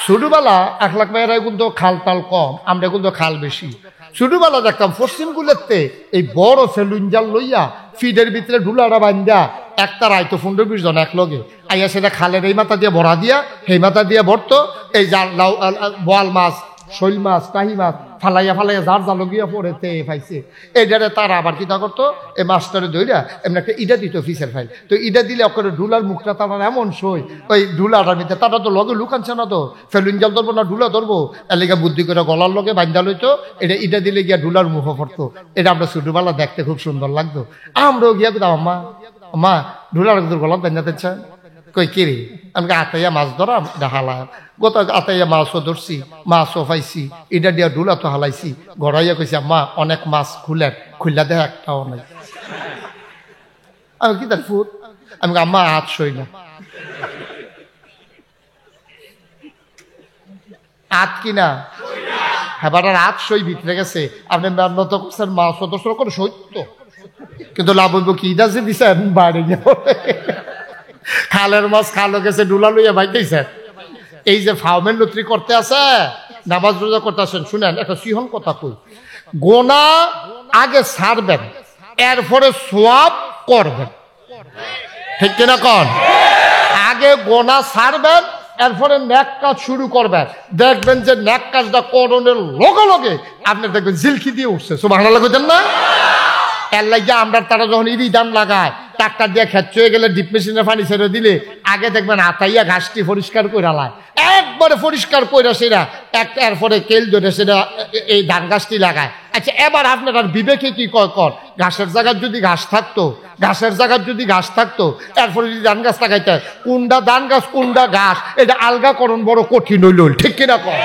ছোটবেলা 1 লাখ মেয়েরা কিন্তু খাল টাল কম, আমরা কিন্তু খাল বেশি। ছোটবেলা দেখতাম পশ্চিমগুলোতে এই বড় সেলুন জাল লইয়া ফিডের ভিতরে ঢুলাটা বান্ধা একটা রাইতো 15-20 জন এক লগে আইয়া সেটা খালের এই মাথা দিয়ে ভরা দিয়া সেই মাথা দিয়ে ভরতো এই জাল বোয়াল মাছ, শৈল মাছ, টাহি মাছ ফালাইয়া ফালাইয়া যার জালগিয়া পড়েতে পাইছে। এইটারে তারা আবার কিতা করতো, এই মাছটারে ধইরা এমনি একটা ইটা দিত ফিসের ফাইল, তো ইটা দিলে ওখানে ঢুলার মুখটা তারা এমন সই ওই ঢুলাটার মধ্যে তারা তো লগে লুকানছে না, তো ফেলুন জাল ধরবো না ঢুলা ধরবো, এলাকা বুদ্ধি করে গলার লগে বান্ধা লইতো, এটা ইটা দিলে গিয়া ঢুলার মুখে পড়তো। এটা আমরা ছোটবেলা দেখতে খুব সুন্দর লাগতো। আমরাও গিয়া কোথাও আম্মা আম্মা ঢুলার গলার বান্ধাতে চায় কই কে রে, আমি আতাইয়া মাছ ধরাম এটা হালাম, গত আতাইয়া মাছও ধরছি, মাছও পাইছি, এটা দিয়া ঢুলা তো হালাইছি। গড়াইয়া কইছি আম্মা অনেক মাছ খুললা দেখ একটাও নাই। আমি কি তার ফুট, আমি আম্মা হাত সই না, হাত কিনা এবার হাত সই ভিতরে গেছে। আপনি মেহনত করছেন, মাছ ধরছেন করে সত্য, কিন্তু লাভ হইব কি দাসে দিছে বাইরে গিয়ে খালের মাছ খালো গেছে ডুলা লইয়া ভাইতেছে। এই যে ফাউমেন লত্রি করতে আছে, নামাজ রোজা করতে আসেন, শুনেন একটা সিহন কথা কই, গোনা আগে ছাড়বেন, এরপরে সোয়াব করবেন, ঠিক কিনা কন? আগে গোনা ছাড়বেন, এরপরে নেক কাজ শুরু করবেন, দেখবেন যে নেক কাজটা করণের লগে লগে আপনি দেখবেন জিলকি দিয়ে উঠছে। সুবহানাল্লাহ কইতেন না? এর লাগে আমরা তারা যখন ইরি দাম লাগায় ট্রাক্টর দিয়ে খেত চয়ে গেলে ডিপ মেশিনে পানি ছেড়ে দিলে আগে দেখবেন আতাইয়া ঘাসটি পরিষ্কার করে লায়, একবারে পরিষ্কার করে সেটা একটা এরপরে কেল ধরে সেটা এই ধান গাছটি লাগায়। আচ্ছা এবার আপনার আর বিবেকে কি কর, ঘাসের জায়গার যদি ঘাস থাকতো, ঘাসের জায়গার যদি ঘাস থাকতো, এরপরে যদি ধান গাছ লাগাইতে কোনটা ধান গাছ কোনটা ঘাস এটা আলগাকরণ বড় কঠিন হইল, ঠিক কিনা কর?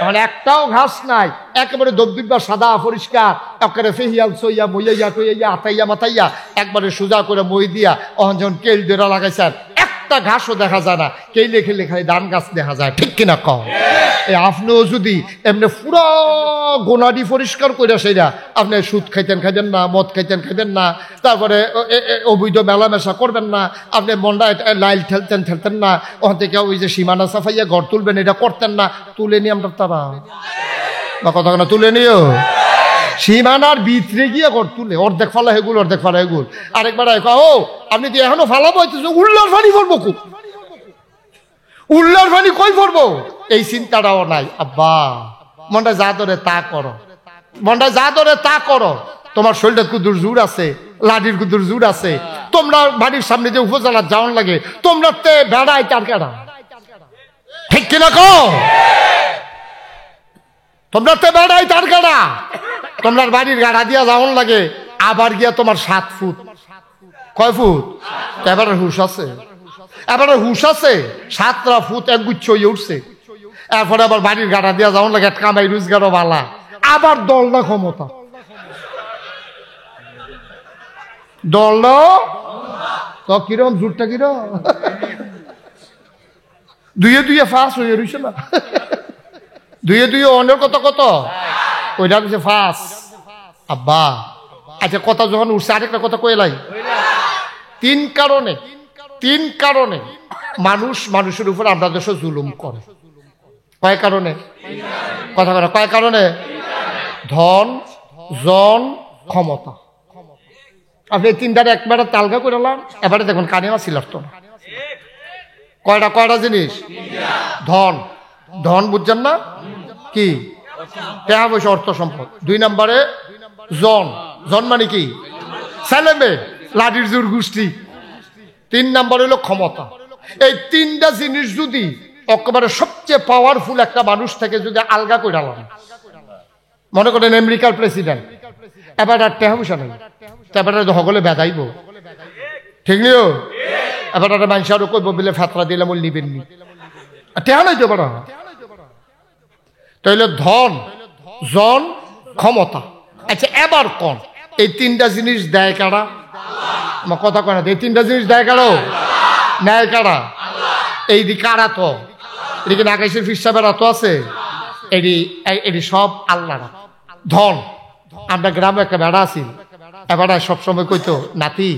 মানে একটাও ঘাস নাই, একেবারে দবদিব্বা সাদা পরিষ্কার, একেবারে ফেহিয়াল সইয়া মইয়া টইয়া আতাইয়া মাথাইয়া একবারে সোজা করে মই দিয়া অহন যখন কেল দেরা লাগাইছেন একটা ঘাসও দেখা যায় না, কেলে খেলে খালি ধান গাছ দেখা যায়, ঠিক কিনা কম? আপনিও যদি এমনি পুরো গোনাডি পরিষ্কার করে সেটা আপনি সুদ খাইতেন না, মদ খাইতেন না, তারপরে অবৈধ মেলামেশা করবেন না, আপনি মনটা লাইল ঠেলতেন না, ওখান থেকে ওই যে সীমানা সাফাইয়া ঘর তুলবেন এটা করতেন না, তুলে নিয়ে আমরা তারা বা কথা না তুলে নিও সীমানার ভিতরে গিয়ে ঘর তুলে অর্ধেক ফালা হেগুল অর্ধেক ফালা হেগুল। আরেকবার ও আপনি তো এখনো ফালাবো উল্লার পানি ভরবো, খুব উল্লার পানি কই ভরবো এই চিন্তাটাও নাই। আব্বা মনটা যা ধরে তা করো, মনটা যা ধরে তা করো, তোমার শরীরটা কুদুর জোর আছে, লাঠির কুদুর জোর আছে, তোমরা বাড়ির সামনে যে উপজেলার যাওয়ান লাগে তোমরা তে বেড়াই তার কেডা, ঠিক কিনা কো? তোমরা তে বেড়াই তার কেডা, তোমার বাড়ির গাড়া দিয়া যাওয়ান লাগে, আবার গিয়া তোমার 7 ফুট কয় ফুট এবারে হুশ আছে, এবারে হুশ আছে 7টা ফুট এক গুচ্ছ হয়ে উঠছে, এরপরে আবার বাড়ির গাড়া দিয়া যাওয়ান লাগে, কামাই রোজগারও বালা, আবার দলনা ক্ষমতা, দলনা তো কিরম জোরটা কিরম দুয়ে ফাঁস হয়ে রইছে না, দুয়ে অনেক কত ওইটা হচ্ছে ফাঁস। আব্বা আচ্ছা কথা যখন উঠছে আরেকটা কথা কইলাই, 3 কারণে মানুষ মানুষের উপর আমরা দেশে জুলুম করে। কয় কারণে? কথা বলে কয় কারণে? ধন, জন, ক্ষমতা। আপনি 3টার একবারে তালগা করে এলাম, এবারে দেখুন কানিমা ছিল তো না। কয়টা জিনিস? ধন বুঝছেন না কি? টাকা পয়সা অর্থ সম্পদ। 2 নম্বরে জন মানে কি? ছেলে মেয়ে লাঠির জোর গোষ্ঠী। 3 নম্বর হলো ক্ষমতা। এই 3টা জিনিস যদি একেবারে সবচেয়ে পাওয়ারফুল একটা মানুষ থেকে যদি আলগা করে আলাম, মনে করেন আমেরিকার প্রেসিডেন্ট, এবার আর টাকা পয়সা নেই, এবারে হগলে বেদাইব, ঠিক নিও, এবার একটা মানুষ আরো কইব বলে ফেতরা দিলাম ওই নিবেন নি, টাকা নাই তো এবার। তাইলে ধন, জন, ক্ষমতা। আচ্ছা এবার কোন এই 3টা জিনিস দেয় কারা? আমার কথা কয় না, এই 3টা জিনিস দেয় কারো নেয় কারা? এই দি কারা তো এদিকে নাকাইশের ফিসাবের এত আছে, এটি সব আল্লাহ। ধন, আমরা গ্রামে একটা বেড়া আছি, এবার সবসময় কইতো নাতি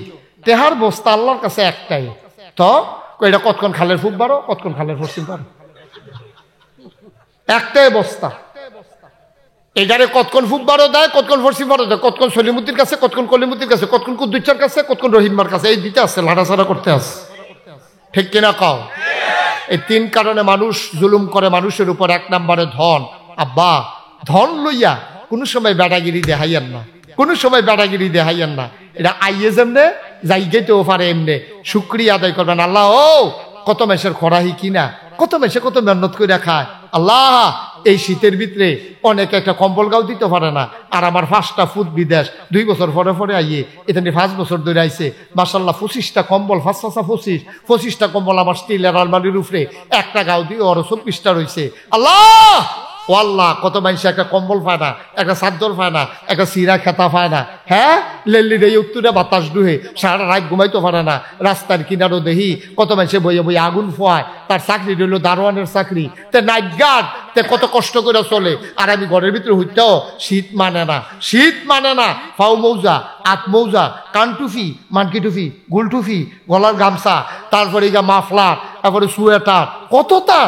তেহার বস্তা আল্লাহর কাছে একটাই, তো এটা কতক্ষণ খালের ফুক বারো, কতক্ষণ খালের পশ্চিম বারো, একটাই বস্তা। এটারে কতক্ষণ ফুটবারও দেয়, কতক্ষণ ফরসিফারও দেয়, কতক্ষণ সলিমুদ্দির কাছে, কতক্ষণ কলিমুদ্দির কাছে, কতক্ষণ কুদ্দুচ্চার কাছে, কতক্ষণ রহিমার কাছে, এই দিতে আসছে, লাড়াছাড়া করতে আসছে। ঠিক কিনা কও? এই তিন কারণে মানুষ জুলুম করে মানুষের উপর। এক নম্বরে ধন। আব্বা, ধন লইয়া কোনো সময় বেড়াগিরি দেখাইয়েন না, কোনো সময় বেড়াগিরি দেখাইয়েন না। এটা আইয়ে যেমনে যাই গেতেও পারে এমনি শুক্রিয়া আদায় করবেন। আল্লাহ ও কত মেসের খরাহি কিনা, কত মেসে কত মেহনত করে খায়। আল্লাহ এই শীতের ভিতরে অনেকে একটা কম্বল গাও দিতে পারে না, আর আমার 5টা ফুট বিদেশ 2 বছর পরে পরে আইয়ে এখানে 5 বছর ধরে আইছে। মাশাল্লাহ 25টা কম্বল, 25টা কম্বল আমার স্টিলের আলমারির উপরে, একটা গাও দিয়ে ওর 24টা রয়েছে। আল্লাহ ও আল্লাহ, কত মানুষ একটা কম্বল পায় না, একটা চাদর পায় না, একটা সিরা খেতা পায় না। হ্যাঁ, লেল্লির এই উত্তরে বাতাস ডুহে সারা রাত ঘুমাইতে পারে না। রাস্তার কিনারও দেখি কত মানুষে বইয়ে বইয়ে আগুন ফোয়ায়। তার চাকরি রইল দারোয়ানের চাকরি, তে নাইট গার্ড, তে কত কষ্ট করে চলে। আর আমি ঘরের ভিতরে হইতেও শীত মানে না, শীত মানে না। ফাউ মৌজা, আত মৌজা, কান টুফি, মানকি টুফি, গুল টুফি, গলার গামছা, তারপরে মাফলার, তারপরে সোয়েটার, কত তা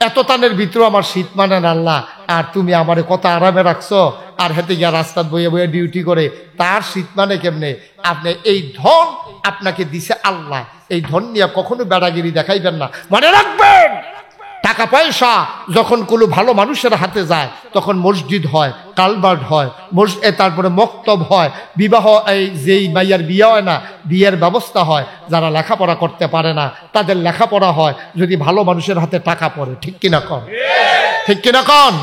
এত তানের ভিতরে আমার শীত মানে না। আল্লাহ, আর তুমি আমারে কত আরামে রাখছো, আর হেঁটে গিয়া রাস্তায় বইয়ে বইয়ে ডিউটি করে, তার শীত মানে কেমনে? আপনি এই ধন আপনাকে দিছে আল্লাহ, এই ধন নিয়ে কখনো বেড়াগিরি দেখাইবেন না। মনে রাখবেন, টাকা পয়সা যখন কোনো ভালো মানুষের হাতে যায় তখন মসজিদ হয়, কালবার্ট হয়, তারপরে মক্তব হয়, বিবাহ, এই যেই মাইয়ার বিয়ে হয় না, বিয়ের ব্যবস্থা হয়। যারা লেখাপড়া করতে পারে না তাদের লেখাপড়া হয় যদি ভালো মানুষের হাতে টাকা পড়ে। ঠিক কিনা কন? ঠিক কিনা কন?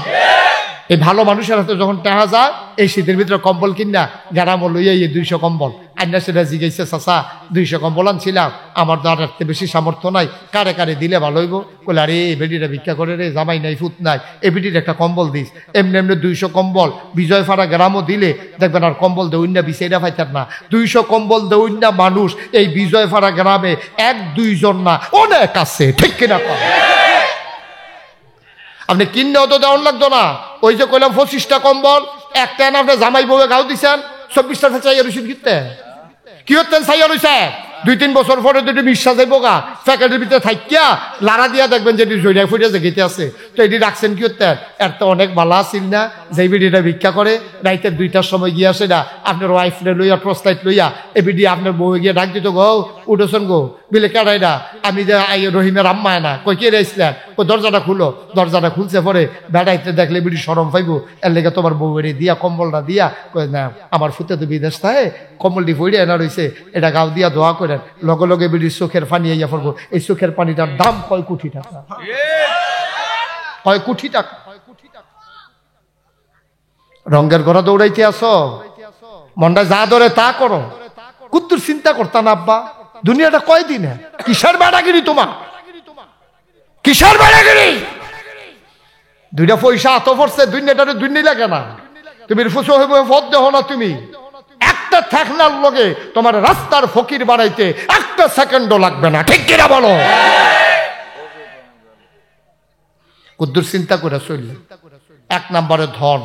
এই ভালো মানুষের হাতে যখন টাকা যায়, এই শীতের ভিতরে কম্বল কিনা গ্যারাম লইয়া 200 কম্বল আইনা, সেটা জিজ্ঞাসা চাচা 200 কম্বল আনছিলাম, আমার তো আর রাখতে বেশি সামর্থ্য নাই, কারে কারে দিলে ভালো হইব? বলে আরে এই বেডিটা ভিক্ষা করে রে, জামাই নাই, ফুত নাই, এই বেডির একটা কম্বল দিস। এমনি এমনি 200 কম্বল বিজয়ফাড়া গ্রামও দিলে দেখবেন আর কম্বল দেউন্না বিছাইরা পাইতার না। 200 কম্বল দেউন্না মানুষ এই বিজয়ফাড়া গ্রামে 1-2 জন না, অনেক আছে। ঠিক কিনা কম? আপনি কিনেও তো দেওয়ার লাগতো না। ওই যে কইলাম 25টা কম্বল, একটা না আপনি জামাই বউয়ে গাও দিচ্ছেন, 24টা চাইয়া রয়েছেন কিনতে কি হতেন? চাইয়া রয়েছে 2-3 বছর পরে যদি বিশ্বাস যাইব গা, প্যাকেটের ভিতরে থাইকিয়া লাড়া দিয়া দেখবেন যে জড়িয়া ফুটিয়া যে গেতে আছে। তো এটি রাখছেন কি হতেন? এর তো অনেক ভালো আছিল না, যে বিডিটা ভিক্ষা করে রাইতের 2টার সময় গিয়ে আসে না, আপনার ওয়াইফরে লইয়া প্রস্তাইট লইয়া এ বিডি আপনার বউ গিয়ে ডাক দিত, গো উঠেছেন গো, বিলে কেড়াই না, আমি যে রহিমের আম্মায় না, কই কে রেছিলেন? ও দরজাটা খুলো। দরজাটা খুলছে পরে বেড়াইতে দেখলে বিডি সরম পাইব, এর লেগে তোমার বউয়ের দিয়া কম্বলটা দিয়া কই না, আমার ফুতে তো বিদেশ থাকে, কম্বলটি ফইরে এনা রয়েছে, এটা গাও দিয়া দোয়া করেন। লগে লগে বিডির চোখের পানি আইয়া পড়বো। এই চোখের পানিটার দাম কয় কোটি টাকা, কয় কোটি টাকা। রঙের ঘোড়া দৌড়াইতে আসো, মনটা যা ধরে তা করো, কুত্তুর চিন্তা করতা না আব্বা? দুনিয়াটা কয়দিনে? কিসের বেড়াগিরি তোমার, কিসের বেড়াগিরি? 2টা পয়সা আত পড়ছে, দুনিয়াটারে দুনিয়া লাগে না। তুমি ফুসো হইব ফদ দেহ না, তুমি একটা থাকনার লগে তোমার রাস্তার ফকির বাড়াইতে 1 সেকেন্ডও লাগবে না। ঠিক কিনা বলো? কুদ্দুর চিন্তা করে চললে। 1 নম্বরে ধন।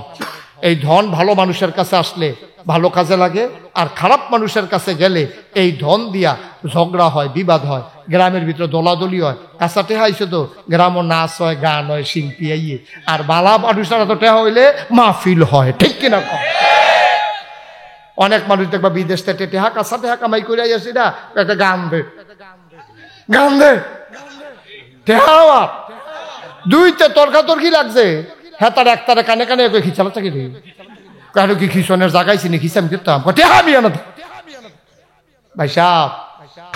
এই ধন ভালো মানুষের কাছে আসলে ভালো কাজে লাগে, আর খারাপ মানুষের কাছে গেলে এই ধন দিয়া ঝগড়া হয়, বিবাদ হয়, গ্রামের ভিতরে দোলাদলি হয়। কাঁচা টেহা হয়েছে তো গ্রামও নাচ হয়, গান হয়, শিল্পী আইয়ে। আর বালা মানুষেরা তো টেহা হইলে মাহফিল হয়। ঠিক কিনা? অনেক মানুষ দেখবা বিদেশ থেকে টেহা কাঁচা টেহা কামাই করে আসি না, একটা গান দে, গান দে, টেহা 2তে তর্কাতর্কি লাগছে। হ্যাঁ, তার একতারে কানে কানে খিচালা চাকি রে, কারো কি খিচনের জায়গায় চিনি খিচাম করতাম ভাই সাহ।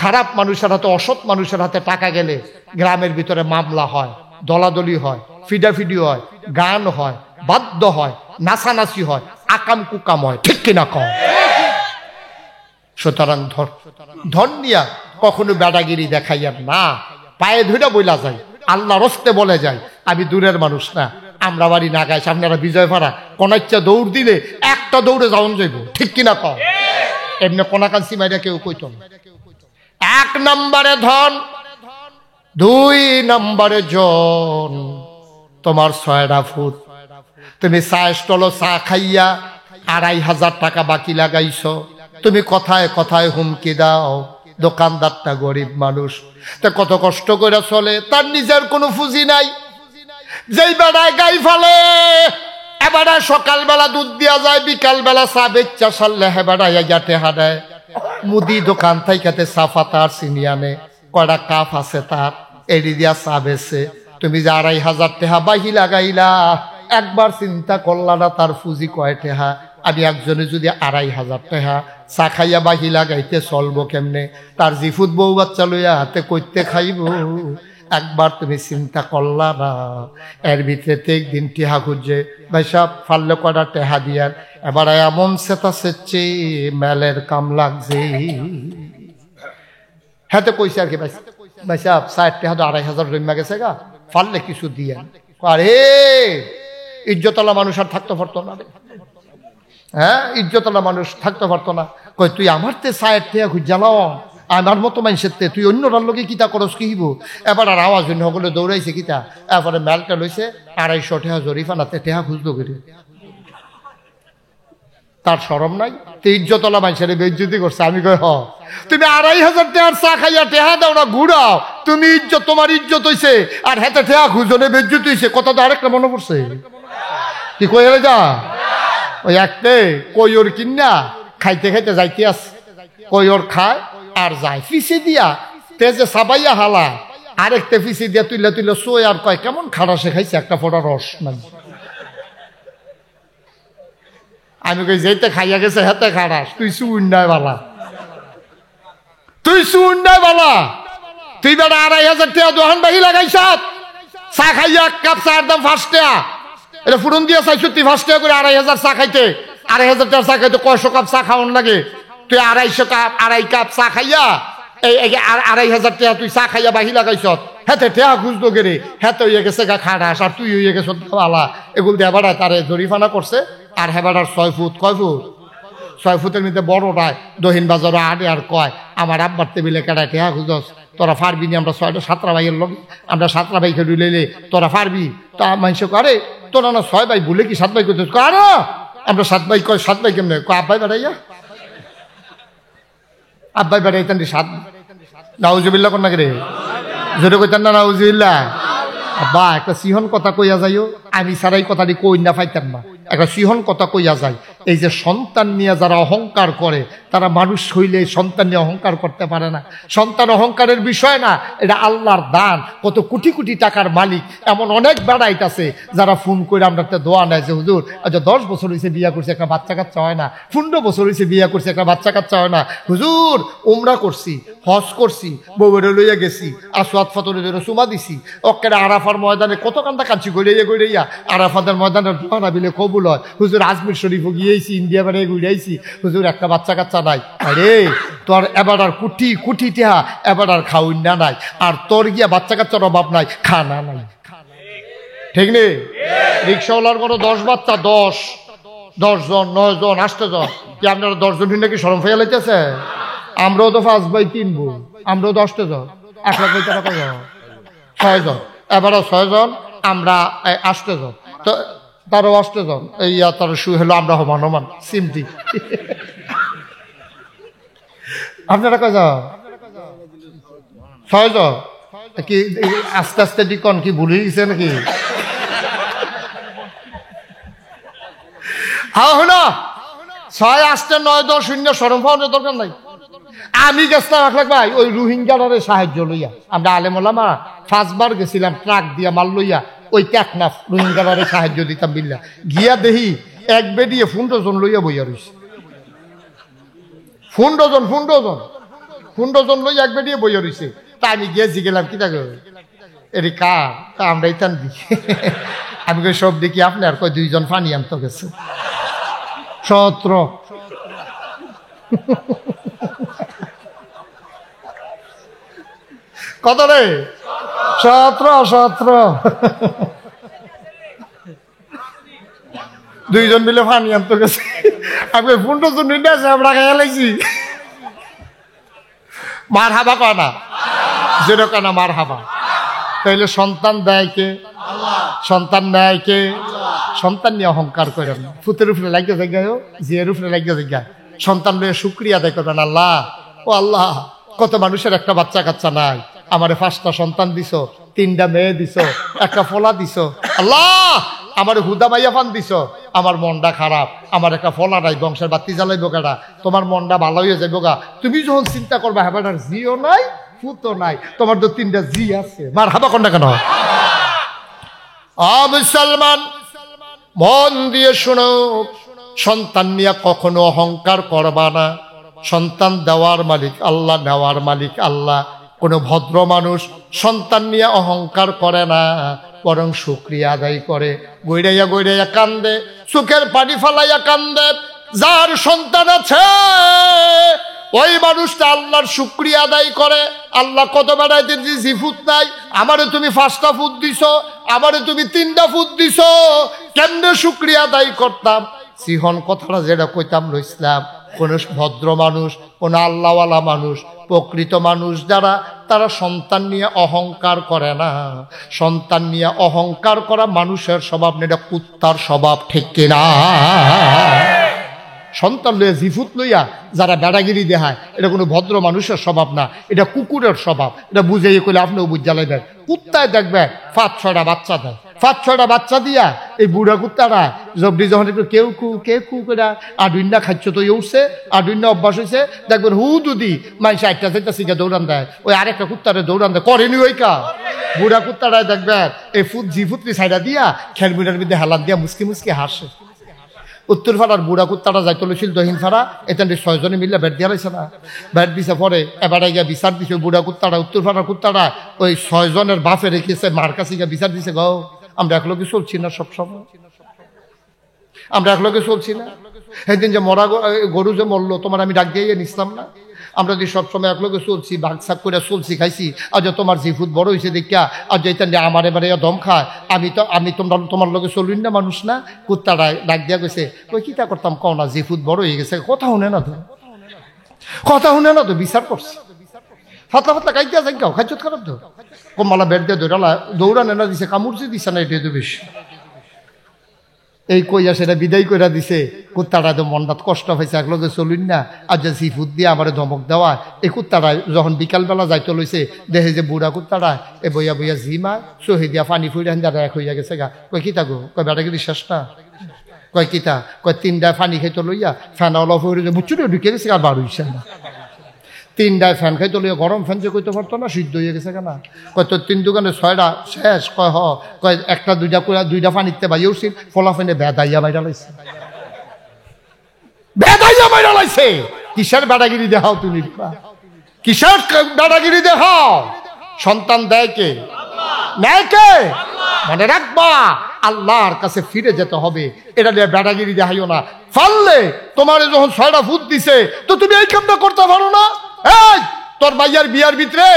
খারাপ মানুষের হাতে, অসৎ মানুষের হাতে টাকা গেলে গ্রামের ভিতরে মামলা হয়, দলাদলি হয়, ফিডাফিডি হয়, গান হয়, বাদ্য হয়, নাচানাচি হয়, আকাম কুকাম হয়। ঠিক কিনা কম? সুতরাং ধন নিয়া কখনো বেড়াগিরি দেখাইয়ার না। পায়ে ধরে বইলা যায়, আল্লাহ রস্তে বলে যায়, আমি দূরের মানুষ না, আমরা বাড়ি না গাইছি, আপনারা বিজয়ফাড়া কোনাচ্চা দৌড় দিলে একটা দৌড়ে যাওন যাইব। ঠিক কিনা কম? এমনি কোনাকান্সি মাইরা কেউ কইত না। 1 নম্বরে ধন, 2 নম্বরে জন। তোমার 6টা ফুট, তুমি চা স্টলে চা খাইয়া 2,500 টাকা বাকি লাগাইছ। তুমি কথায় কথায় হুমকি দাও, দোকানদারটা গরিব মানুষ, তা কত কষ্ট করে চলে, তার নিজের কোনো পুঁজি নাই। যেই বেড়ায় গাই ফেলে এবারে সকালবেলা দুধ দিয়া যায়, বিকালবেলা চা বেচা সারলে হেবাড়ায় গিয়া টেহা দেয়। মুদি দোকান থাইকাতে চা পাতা আর চিনি আনে, কয়টা কাপ আছে তার, এড়ি দিয়া চা বেছে। তুমি যে ২৫০০ টেহা বাহি লাগাইলা, একবার চিন্তা করলা না তার পুঁজি কয় টেহা? আমি একজনে যদি ২৫০০ টেহা চা খাইয়া বাহি লাগাইতে চলবো কেমনে? তার জিফুত বউ বাচ্চা লইয়া হাতে কইতে খাইব? একবার তুমি চিন্তা করলা না? এর ভিতরে একদিন টেহা খুঁজছে, ভাই সাহেব ফাললে কয়টা টেহা দিয়ার। এবার এমন সেটা সেচ্ছে মেলের কাম লাগছে। হ্যাঁ তো কইছে আর কি, ভাই সাহেব ৬০ টেহা তো ২৫০০ রইমা গেছে গা, ফাললে কিছু দিয়েন। আরে ইজ্জতলা মানুষ আর থাকতে পারতো না রে, হ্যাঁ ইজ্জতলা মানুষ থাকতে পারতো না। কই তুই আমার তে ৬০ টেহা খুঁজালাও, আমার মতো মানুষের তে তুই অন্যটার লোকে কিতা করস কি হইব? এবার আর আওয়াজ অন্য সকলে দৌড়াইছে কিতা, এরপরে মেলটা লইছে ২৫০ টেহা জরিফানাতে টেহা খুঁজলো করে। তার শরম নাই? তো ইজ্জতলা মানুষের বেইজ্জতি করছে। আমি কই হ, তুমি ২৫০০ টেহার চা খাইয়া টেহা দাও না ঘুরাও, তুমি ইজ্জত, তোমার ইজ্জত হইছে, আর হেতে টেহা খুঁজনে বেইজ্জতি হইছে। কথা তো আরেকটা মনে পড়ছে, কি কই এলে যা ওই একটে কইর কিনা খাইতে খাইতে যাইতে আছে, কইর খায় আর যায় ফিসে দিয়া তেজে সাবাইয়া হালা, আরেকটা ফিসে দিয়া তুইলা তুইলা সোয় আর কয় কেমন খাড়া সে খাইছে একটা ফোটা রস নাই। আমি কই যেতে খাইয়া গেছে হেতে খাড়াস, তুই সুন্নায় বালা, তুই সুন্নায় বালা, তুই বেটা ২৫০০ টাকা দোহান বাহি লাগাইছ, চা খাইয়া এক কাপ চার দাম ৫ টাকা, এটা ফুরন দিয়া চাইছো তুই ৫ টাকা করে ২৫০০ চা খাইতে, ২৫০০ টাকা চা খাইতে কয়শো কাপ চা খাওয়ান লাগে? তুই ২৫০ কাপ চা খাইয়া এই ২৫০০ টাকা তুই চা খাইয়া বাহি লাগাইছ, হেতে টেহা খুঁজতো গেরে, হেতে হইয়া গেছে গা খাড়াস, আর তুই হইয়া গেছ বালা। এগুলো দিয়ে বেড়ায় তারে জরিফানা করছে। আর হেবাটার ৬ ফুট, কয় ফুট? ৬ ফুটের মধ্যে বড়টায় দহিন বাজারও আড়ে আর কয় আমার আব্বার টেবিলে কেটায় টেহা খুঁজস, তোরা পারবি নি? আমরা ৬টা ভাইয়ের লোক, আমরা ৭টা ভাইকে ডুলেলে তোরা পারবি? তা মানুষ করে তোরা না ৬ ভাই ভুলে কি ৭ ভাই করতে? আরে আমরা ৭ ভাই, কয় ৭ ভাই কেমনে? কয় আব্বাই বেড়াইয়া, আব্বাই বেড়াইতেন ৭। নাউজুবিল্লাহ কোন নাকি রে, জোরে কইতেন না নাউজুবিল্লাহ? আব্বা একটা সিহন কথা কইয়া যাইও, আমি সারাই কথাটি কই না পাইতাম না, একটা সিহন কথা কইয়া যায়। এই যে সন্তান নিয়ে যারা অহংকার করে, তারা মানুষ হইলে সন্তান নিয়ে অহংকার করতে পারে না। সন্তান অহংকারের বিষয় না, এটা আল্লাহর দান। কত কোটি কোটি টাকার মালিক এমন অনেক বেড়াইতাছে যারা ফোন করে আমরা দোয়া নেয় যে হুজুর আচ্ছা ১০ বছর হয়েছে বিয়া করছে, একটা বাচ্চা কাচ্চা হয় না, ১৫ বছর হয়েছে বিয়া করছে, একটা বাচ্চা কাচ্চা হয় না। হুজুর উমরা করছি, হজ করছি, বউরে লইয়া গেছি, আসওয়াদ ফাতরে সুমা দিছি, অক্কেরা আরাফার ময়দানে কত কান্দা কাঞ্চি গড়াইয়া আরাফাদের ময়দানের দোয়া বিলে কবুল হয়। হুজুর আজমির শরীফ গিয়েছি, ইন্ডিয়া বাড়ি ঘুরাইছি, হুজুর একটা বাচ্চা কাচ্চা নাই। আরে তোর এবার আর কুটি কুটি টেহা এবার আর খাউন না নাই, আর তোর গিয়া বাচ্চা কাচ্চার অভাব নাই, খানা নাই, ঠিক নেই? রিক্সাওয়ালার কোনো ১০ বাচ্চা, ১০ জন, ৯ জন, ৮ জন, কি আপনারা ১০ জন নাকি শরম ফেয়া লাইতেছে? আমরাও তো ৫ বাই ৩ বউ, আমরাও ১০ জন, ১ লাখ টাকা কত? ৬ জন, এবারও ৬ জন, আমরা ৮ জন, তো তারও ৮ জন, এই তার শু হলো আমরা হমান সিমটি। আপনারা কয় জন? ৬ জন। কি আস্তে আস্তে ডিকন কি ভুলে গেছে নাকি? হ্যাঁ হলো ৬, ৮, ৯, ১০, ০ শরম পাওয়ানোর দরকার নাই। আমি গেছিলাম ১ লাখ ভাই ওই রোহিঙ্গারে সাহায্য লইয়া, আমরা আলেমোলামা ৫ বার গেছিলাম ট্রাক দিয়া মাল লইয়া, ওই টেকনাফ রোহিঙ্গারে সাহায্য দিতাম বিল্লা। গিয়া দেখি এক বেডিয়ে ১৫ জন লইয়া বইয়া রয়েছে, ১৫ জন লইয়া এক বেডিয়ে বইয়া রয়েছে। তা আমি গিয়েছি গেলাম কি দেখো এর কার, তা আমরা ইতান দি। আমি কই সব দেখি আপনার, কই ২ জন পানি আনতে গেছে ১৭। কত রে? ১৭। ২ জন মিলে পানি আনতে গেছে। আমি ১৫ জন নিয়ে আছে, আমরা খেয়ালাইছি। মার হাবা কয় না, যেটা কয় না মার হাবা। তাইলে সন্তান দেয় কে? সন্তান নেয় কে? সন্তান নিয়ে অহংকার করেন, ফুতের উপরে লাগিয়ে জায়গায়, জিয়ের উপরে লাগিয়ে জায়গায় সন্তান নিয়ে শুক্রিয়া আদায় করবেন। আল্লাহ, ও আল্লাহ, কত মানুষের একটা বাচ্চা কাচ্চা নাই, আমারে ৫টা সন্তান দিছো, ৩টা মেয়ে দিছো, একটা ফলা দিছো, আল্লাহ আমার হুদা মাইয়া ফান দিছ, আমার মনটা খারাপ, আমার একটা ফলা নাই, বংশের বাতি জ্বালাইব কেটা, তোমার মনটা ভালো হয়ে যাইব গা। তুমি যখন চিন্তা করবা হেবাটার জিও নাই ফুতো নাই, তোমার তো 3টা জি আছে, মার হাবা কন্যা কেন? মুসলমান মন দিয়ে শোনো, সন্তান নিয়ে কখনো অহংকার করবা না। সন্তান দেওয়ার মালিক আল্লাহ, নেওয়ার মালিক আল্লাহ। কোনো ভদ্র মানুষ সন্তান নিয়ে অহংকার করে না, বরং শুকরিয়া আদায় করে। গৈড়াইয়া গৈড়াইয়া কান্দে, চোখের পানি ফালাইয়া কান্দে। যার সন্তান আছে ওই মানুষটা আল্লাহর শুকরিয়া আদায় করে। আল্লাহ কত বেড়াইতে দিয়েছি ফুট নাই, আমারে তুমি 5টা ফুট দিছ, আমারে তুমি 3টা ফুট দিছ, কেমনে শুকরিয়া আদায় করতাম? সিহন কথাটা যেটা কইতাম রইসলাম, কোন ভদ্র মানুষ, কোন আল্লাহওয়ালা মানুষ, প্রকৃত মানুষ যারা, তারা সন্তান নিয়ে অহংকার করে না। সন্তান নিয়ে অহংকার করা মানুষের স্বভাব না, এটা কুত্তার স্বভাব, ঠিক কিনা? সন্তান লইয়া জিফুত লইয়া যারা বেড়াগিরি দেখায়, এটা কোনো ভদ্র মানুষের স্বভাব না, এটা কুকুরের স্বভাব। এটা বুঝাইয়ে কইলে আপনিও বুঝ জ্বালাইবেন। কুত্তায় দেখবে 5-6টা বাচ্চা দেয়, 5-6টা বাচ্চা দিয়া এই বুড়া কুত্তারা জবডি যখন একটু কেউ কু করে আডুইন্না খাচ্ছ তো উঠছে, আডুইন্না অভ্যাস হয়েছে, দেখবেন হু দুদি মানুষ 8টা শিখে দৌড়ান দেয়, ওই আরেকটা কুত্তারে দৌড়ান দেয়, করেনি ওই কা। বুড়া কুত্তারায় দেখবেন এই জিফুতরি সাইডা দিয়া খেলবিটার মধ্যে হেলান দিয়া মুসকি মুসকি হাসে। উত্তর ফাড়ার বুড়া কুত্তাটা যাই চলেছিল দহিন ফাড়া, এখান 6 জনে মিললে ব্যাট দিয়া রয়েছে না, ব্যাট দিছে পরে এবারে গিয়া বিচার দিছে। বুড়া কুত্তাটা উত্তর ফাড়ার কুত্তাটা ওই 6 জনের বাপে রেখেছে, মার কাছে গিয়া বিচার দিছে, গো আমরা একলগে চলছি না, সবসময় আমরা একলগে চলছি না। সেদিন যে মরা গরু যে মরলো, তোমার আমি ডাক দিয়ে নিছিলাম না, আমরা যে সবসময় একলগে চলছি, ভাগ সাপ করে চলছি, খাইছি। আর যে তোমার জিফুত বড় হয়েছে দেখিয়া, আর যে আমার এবারে দম খায়, আমি তোমার লগে চলুন না, মানুষ না। কুত্তাটা ডাক দিয়া গেছে, ওই কিতা করতাম কও না, জিফুত বড় হয়ে গেছে, কথা শুনে না তো, কথা শুনে না তো, বিচার করছে। ফাতলা ফাতলা খাইতে যাই গাও, খাইছত খারাপ তো, কমালা বেড দিয়ে দৌড়ালা, দৌড়ানে না দিছে, কামড়ছে দিছে না, এটা তো বেশি। এই কইয়া সেটা বিদায় কইরা দিছে। কুত্তাটা তো মনটাত কষ্ট হয়েছে, একলগে চলুন না। আর যে সিফুদ দিয়ে আমার ধমক দেওয়া, এই কুত্তাটা যখন বিকালবেলা যাইতে লইছে, দেখে যে বুড়া কুত্তাটা এ বইয়া বইয়া ঝিমা সহি দিয়া পানি ফুড়ে দাঁড়া এক হইয়া গেছে গা। কই কিতা গো, কই বেড়াগিরি শেষ না, কয় কিতা, কয় 3টা পানি খাইতে লইয়া ফ্যান অলপ হয়ে বুচ্চুরে ঢুকে গেছে, আর বার হইছে না। 3টায় ফ্যান খাইতে লইয়া, গরম ফ্যান যে কইতে পারতো না, সিদ্ধ হয়ে গেছে কেনা। কয় তোর 3 দোকানে 6টা শেষ, কয় হ, কয় 1টা 2টা করে 2টা পানিতে বাইয়ে উঠছি, ফলা ফেনে বেদাইয়া বাইরা লাইছে, বেদাইয়া বাইরা লাইছে। কিসের বেড়াগিরি দেখাও তুমি, কিসের বেড়াগিরি দেখাও? সন্তান দেয় কে? নেয় কে? মনে রাখবা, আল্লাহর কাছে ফিরে যেতে হবে। এটা নিয়ে বেড়াগিরি দেখাইও না। পারলে তোমার যখন 6টা ফুট দিছে, তো তুমি এই কামটা করতে পারো না? এই তোর ভাইয়ার বিয়ার ভিতরে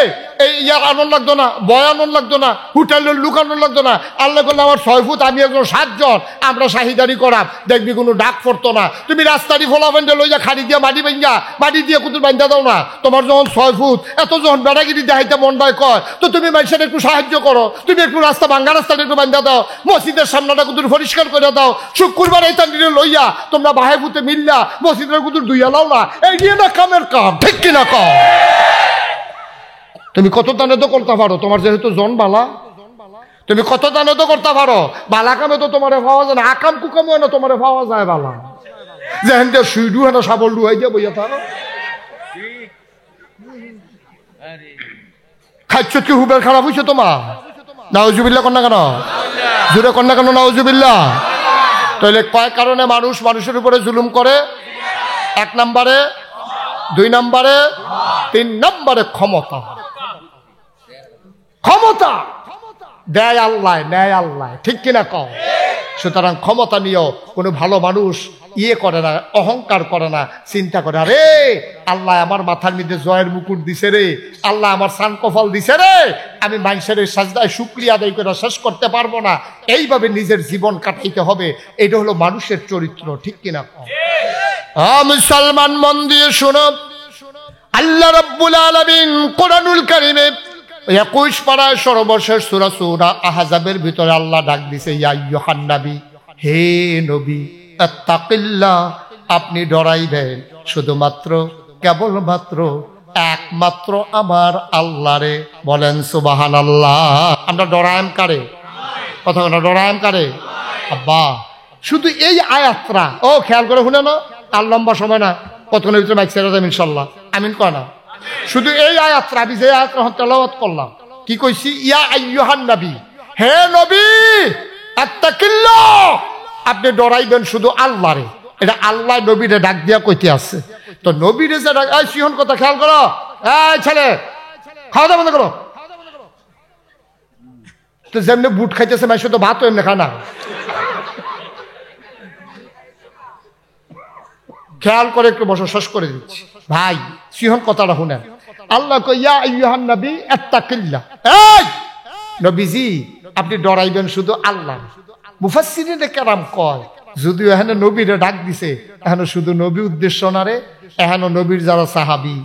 এই ইয়ার আনন্দ লাগতো না, বয় আনন্দ লাগতো না, হোটেলের লুকানো লাগতো না। আল্লাহ করলে আমার 6 ফুট, আমি একজন 7 জন, আমরা শাহিদারি করাম, দেখবি কোনো ডাক পড়তো না। তুমি রাস্তারই ফোলা ফেন্ডে লইয়া খাড়ি দিয়া মাটি ভাঙ্গা, মাটি দিয়ে কুতুর বান্ধা দাও না। তোমার যখন 6 ফুট, এত যখন বেড়াগিরি দেখাইতে মন ভয় কয়, তো তুমি মানুষের একটু সাহায্য করো, তুমি একটু রাস্তা ভাঙ্গা রাস্তাটা একটু বান্ধা দাও, মসজিদের সামনাটা কুতুর পরিষ্কার করে দাও। শুক্রবার এই তান্ডিরে লইয়া তোমরা বাহে ফুতে মিললা মসজিদের কুতুর দুইয়া লাও না, এই নিয়ে না কামের কাম, ঠিক কিনা কও? তুমি কত দানে তো করতে পারো, তোমার যেহেতু জন বালা, তুমি কত দানে তো করতে পারো। বালা কামে তো তোমার পাওয়া যায় না, আকাম কুকাম হয় না, তোমার পাওয়া যায় বালা। যেহেন দিয়ে সুইডু হেন সাবল ডুয়াই দিয়ে বইয়া থাকো, খাচ্ছ কি হুবের খারাপ হয়েছে তোমার? নাউজুবিল্লাহ কন্যা কেন, জুড়ে কন্যা কেন নাউজুবিল্লাহ? তাহলে কয় কারণে মানুষ মানুষের উপরে জুলুম করে? 1 নম্বরে, 2 নম্বরে, 3 নম্বরে ক্ষমতা। ক্ষমতা দেয় আল্লাহ, নেয় আল্লাহ, ঠিক কিনা কও? সুতরাং ক্ষমতা নিয়েও কোনো ভালো মানুষ করে না, অহংকার করে না, চিন্তা করে আরে আল্লাহ আমার মাথার মধ্যে জয়ের মুকুট দিছে রে, আল্লাহ আমার সান কফল দিছে রে, আমি মানুষের সাজদায় শুকরিয়া আদায় করে শেষ করতে পারবো না। এইভাবে নিজের জীবন কাটাইতে হবে। এটা হলো মানুষের চরিত্র, ঠিক কিনা কও? মুসলমান মন দিয়ে শোনো, আল্লাহ রাব্বুল আলামিন কোরআনুল কারীমে 21 পারায় সর্বশেষ সূরা সূরা আহজাবের ভিতরে আল্লাহ ডাক দিছে, ইয়া আইয়ুহান নবী, হে নবী, আত্তাকিল্লাহ, আপনি ডরাইবেন শুধুমাত্র, কেবলমাত্র, একমাত্র আমার আল্লাহরে। বলেন সুবহানাল্লাহ। আমরা ডরাইম কারে? কথা না ডরায়াম কারে আব্বা শুধু এই আয়াতরা ও খেয়াল করে শুনে না আর লম্বা সময় না কতক্ষণের ভিতরে মাইক ছেড়ে দেব ইনশাল্লাহ আমিন কয় না শুধু এই আয়াতরা আমি যে আয়াতরা তেলাওয়াত করলাম কি কইছি ইয়া আইয়ুহান নবী হে নবী আত্তাকিল্লাহ আপনি ডরাইবেন শুধু আল্লাহরে এটা আল্লাহ নবীরে ডাক দিয়া কইতে আছে তো নবীরে যে ডাক এই সিহন কথা খেয়াল করো এই ছেলে খাওয়া দাওয়া বন্ধ করো তো যেমনি বুট খাইতেছে মাই শুধু ভাতও এমনি খায় না খেয়াল করে একটু বসে শেষ করে দিচ্ছি ভাই সিহন কথাটা শুনেন আল্লাহ কই ইয়া আইয়ুহান নবী আত্তাকিল্লাহ এই নবীজি আপনি ডরাইবেন শুধু আল্লাহ মুফাসসিরিনে কেরাম কয় যদিও এখানে নবীরে ডাক দিছে এখানে শুধু নবী উদ্দেশ্য না রে এখানে নবীর যারা সাহাবী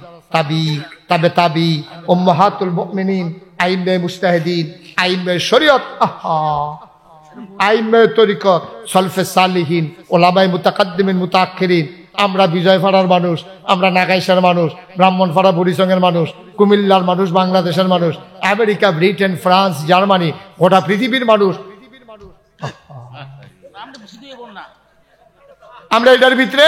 তাবি উম্মাহাতুল মুমিনিন আইম্মায়ে মুজতাহিদিন আইম্মায়ে শরীয়ত আইম্মায়ে তরিকত সলফে সালিহিন উলামায়ে মুতাকাদ্দিমিন মুতাআখিরিন আমরা বিজয়পাড়ার মানুষ আমরা নাগাইশার মানুষ ব্রাহ্মণপাড়া বুড়িচংয়ের মানুষ কুমিল্লার মানুষ বাংলাদেশের মানুষ আমেরিকা ব্রিটেন ফ্রান্স জার্মানি গোটা পৃথিবীর মানুষ আমরা এটার ভিতরে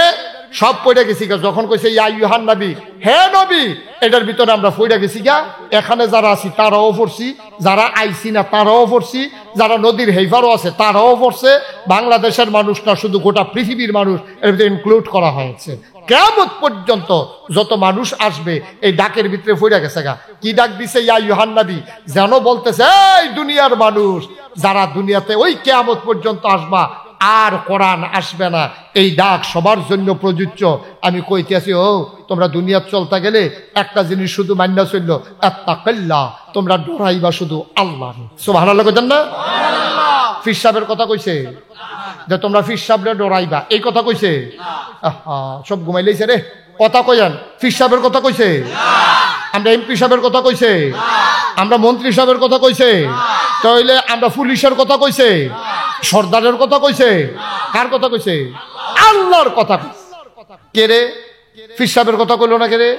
সব পড়ে গেছি যখন কইছে ইয়া আইয়ুহান নবী হে নবী এটার ভিতরে আমরা পড়ে গেছি গা এখানে যারা আছি তারাও পড়ছি যারা আইছি না তারাও পড়ছি যারা নদীর হেইফারও আছে তারাও পড়ছে বাংলাদেশের মানুষ না শুধু গোটা পৃথিবীর মানুষ এর ভিতরে ইনক্লুড করা হয়েছে কিয়ামত পর্যন্ত যত মানুষ আসবে এই ডাকের ভিতরে পড়ে গেছে গা কি ডাক দিছে ইয়া আইয়ুহান নবী যেন বলতেছে এই দুনিয়ার মানুষ যারা দুনিয়াতে ওই কিয়ামত পর্যন্ত আসবা আর কোরআন আসবে না এই ডাক সবার জন্য প্রযোজ্য আমি কইতে আছি ও তোমরা দুনিয়া চলতে গেলে একটা জিনিস শুধু মান্য চলল আত্তাকিল্লাহ তোমরা ডরাইবা শুধু আল্লাহ সুবহানাল্লাহ কইতেন না ফির সাহেবের কথা কইছে যে তোমরা ফির সাহেবরে ডরাইবা এই কথা কইছে সব ঘুমাইলেইছে রে কথা কইয়ান ফির সাহেবের কথা কইছে আমরা এমপি সাহেবের কথা কইছে আমরা মন্ত্রী সাহেবের কথা কইছে তাহলে আমরা পুলিশের কথা কইছে সর্দারের কথা কইছে কার কথা কইছে আল্লাহর কথা কে রে ফির সাহেবের কথা কইলো না কে রে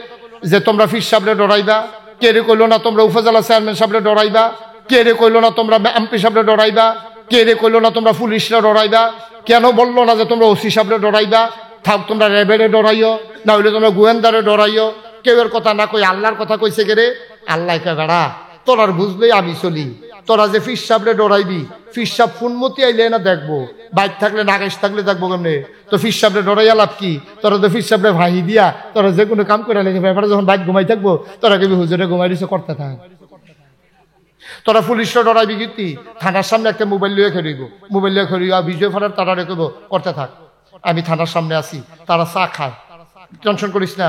যে তোমরা ফির সাহেবরে ডরাইবা কে রে কইলো না তোমরা উপজেলা চেয়ারম্যান সাহেবরে ডরাইবা কে রে কইলো না তোমরা এমপি সাহেবরে ডরাইবা কে রে কইলো না তোমরা পুলিশরা ডরাইবা কেন বললো না যে তোমরা ওসি সাহেবরে ডরাইবা থাক তোমরা রেবেরে ডরাইও না হইলে তোমরা গোয়েন্দারে ডরাইও কেউ এর কথা না কই আল্লাহর কথা কইছে কে রে আল্লাহ কয় বেড়া তোর আর বুঝলেই আমি চলি তোরা যে ফির সাহেবরে ডরাইবি ফির সাহেব ফুনমতি আইলে না দেখবো বাইক থাকলে নাগেশ থাকলে দেখবো কেমনে তো ফির সাহেবরে ডরাইয়া লাভ কি তোরা তো ফির সাহেবরে ভাই দিয়া তোরা যে কোনো কাম করে লেগে ব্যাপারে যখন বাইক ঘুমাই থাকবো তোরা কেবি হুজুরে ঘুমাই দিছে করতে থাক তোরা পুলিশরা ডরাইবি কীর্তি থানার সামনে একটা মোবাইল লিয়ে খেলিব মোবাইল লিয়ে খেলিব আর বিজয় ফারার তারা রেখেব করতে থাক আমি থানার সামনে আছি তারা চা খায় টেনশন করিস না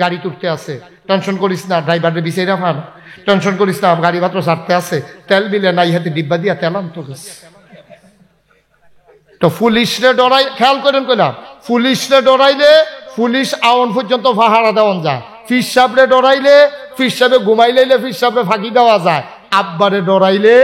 গাড়ি তুলতে আছে টেনশন করিস না ড্রাইভারের বিষয় না ফান টেনশন করিস না গাড়ি মাত্র ছাড়তে আছে তেল বিলে নাই হাতে ডিব্বা দিয়া তেল আনতো তো পুলিশরে ডরাই খেয়াল করেন কইলাম পুলিশরে ডরাইলে পুলিশ আউন পর্যন্ত পাহারা দেওয়ান যায় ফির সাহেবরে ডরাইলে ফির সাহেবে ঘুমাই লাইলে ফির সাহেবরে ফাঁকি দেওয়া যায় আব্বারে ডরাইলে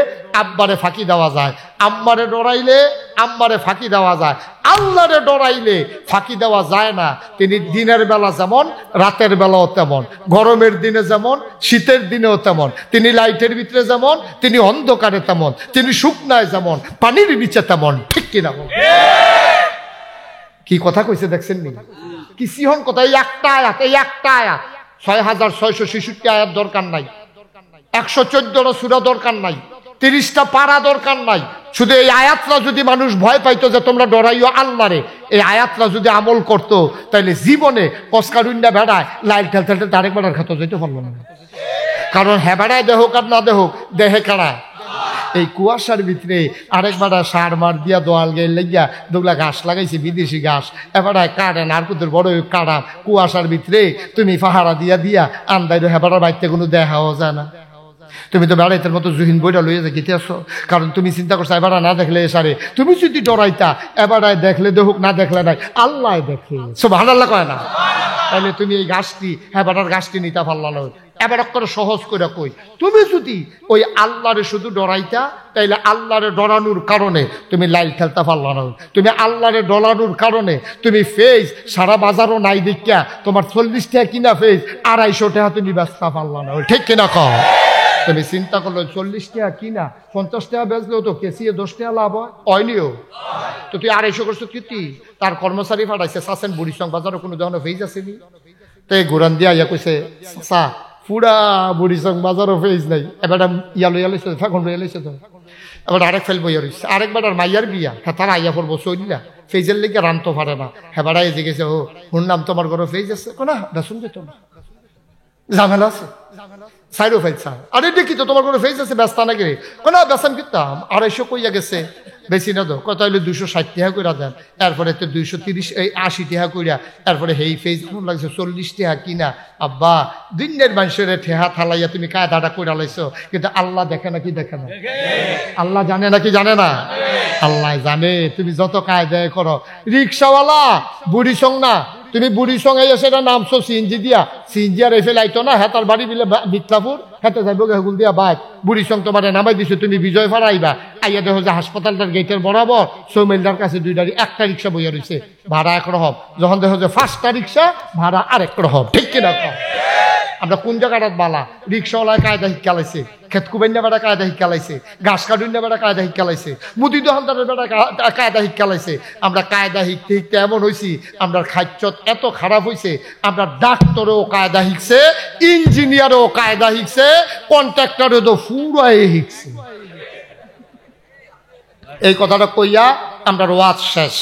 আব্বারে ফাঁকি দেওয়া যায় আম্মারে ডরাইলে আম্মারে ফাঁকি দেওয়া যায় আল্লাহরে ডরাইলে ফাঁকি দেওয়া যায় না তিনি দিনের বেলা যেমন রাতের বেলাও তেমন গরমের দিনে যেমন শীতের দিনেও তেমন তিনি লাইটের ভিতরে যেমন তিনি অন্ধকারে তেমন তিনি শুকনায় যেমন পানির নিচে তেমন ঠিক কিনা কি কথা কইছে দেখছেন নি কি সিহন কথা এই একটা আয়াত 6666 আয়াত দরকার নাই 114টা সূরা দরকার নাই 30টা পারা দরকার নাই শুধু এই আয়াতটা যদি মানুষ ভয় পাইতো যে তোমরা ডরাইও আল্লাহরে এই আয়াতটা যদি আমল করতো তাহলে জীবনে কসকারুন্ডা ভেড়ায় লাইল ঠেলতে ডাইরেক্ট বেড়ার খাতো যেতে পারলো না কারণ হ্যাঁ বেড়ায় দেহ আর না দেহ দেহে কাড়ায় এই কুয়াশার ভিতরে আরেকবার সার মার দিয়া দোয়াল গে লেগিয়া দুগলা ঘাস লাগাইছে বিদেশি ঘাস এবারে কাটে নারকুদের বড় কাটা কুয়াশার ভিতরে তুমি পাহারা দিয়া দিয়া আন্দাই হেবাটার বাড়িতে কোনো দেখাও যায় না তুমি তো বেড়াইতের মতো জুহিন বইটা লইয়া যেতে আসো কারণ তুমি চিন্তা করছো এবারা না দেখলে এসারে তুমি যদি ডরাইতা এবারায় দেখলে দেখুক না দেখলে নাই আল্লাহ দেখে সুবহানাল্লাহ কয় না তাহলে তুমি এই গাছটি হেবাটার গাছটি নিতে পারলা না এবার করে সহজ করে কই তুমি যদি ওই আল্লাহরে শুধু ডরাইতা তাইলে আল্লাহরে ডরানোর কারণে তুমি লাইল খেলতে পারলা না তুমি আল্লাহরে ডরানোর কারণে তুমি ফেজ সারা বাজারও নাই দেখিয়া তোমার 40 টাকা কিনা ফেজ 250 টাকা তুমি ব্যস্ত পারলা না ঠিক কিনা কও তুমি চিন্তা করলো 40 টাকা কিনা 50 টাকা বেচলেও তো কেসিয়ে 10 টাকা লাভ হয়নিও। তো তুই 250 করছো কি তার কর্মচারী পাঠাইছে চাচ্ছেন বুড়িচং বাজারে কোনো ধরনের ফেজ আসেনি। তো এই ঘোরান দিয়া ইয়া কইছে চা পুরা বুড়িচং বাজারও ফেজ নাই। এবার ইয়া লইছে ফাঁকন লইয়া লইছে তো এবার আরেক ফেল বইয়া রয়েছে আরেকবার আর মাইয়ার বিয়া তারা আইয়া পড়বো চলিলা ফেজের লিগে রানতে পারে না। হেবার এসে গেছে ও শুনলাম তোমার ঘরে ফেজ আছে না বেসন যেত না ঝামেলা আছে সাইডও ফেলছা আরে দেখি তো তোমার ঘরে ফেজ আছে ব্যস্ত নাকি না বেসান কিতাম 250 কইয়া গেছে বেশি না তো কত হইলে 260 টাকা কইরা দেন এরপরে তো 280 টাকা কইরা এরপরে হেই ফেজ মন লাগছে 40 টাকা কিনা। আব্বা দিনের মানুষের ঠেহা থালাইয়া তুমি কায়দাটা কইরা লাইছো কিন্তু আল্লাহ দেখে নাকি দেখে না? আল্লাহ জানে নাকি জানে না? আল্লাহ জানে। তুমি যত কায়দায় করো রিক্সাওয়ালা বুড়িচং না তুমি বুড়িচং সেটা নামছো সিএনজি দিয়া সিএনজি আর এফে লাইতো না হ্যাঁ তার বাড়ি বিলে মিথ্যাপুর হাতে যাইব হেগুল দিয়া বাইক বুড়িচং তোমার নামাই দিছো তুমি বিজয় ফাড়া আইবা আইয়া দেখো যে হাসপাতালটার গেটের বরাবর সৌমেলদার কাছে একটা রিক্সা বইয়া রয়েছে ভাড়া একরকম যখন দেখো যে 5টা রিক্সা ভাড়া আরেক রকম ঠিক কিনা? আমরা কোন জায়গাটা বালা রিক্সাওয়ালায় কায়দা শিক্ষা লাইছে খেত কুবাইনা বেড়া কায়দা শিক্ষা লাইছে ঘাস কাটুইনা বেড়া কায়দা শিক্ষা লাইছে মুদি দোকানদারের বেড়া কায়দা শিক্ষা লাইছে। আমরা কায়দা শিখতে শিখতে এমন হয়েছি আমরা খাদ্য এত খারাপ হয়েছে আমরা ডাক্তারও কায়দা শিখছে ইঞ্জিনিয়ারও কায়দা শিখছে কন্ট্রাক্টরও তো ফুরাই শিখছে। এই কথাটা কইয়া আমরা ওয়াজ শেষ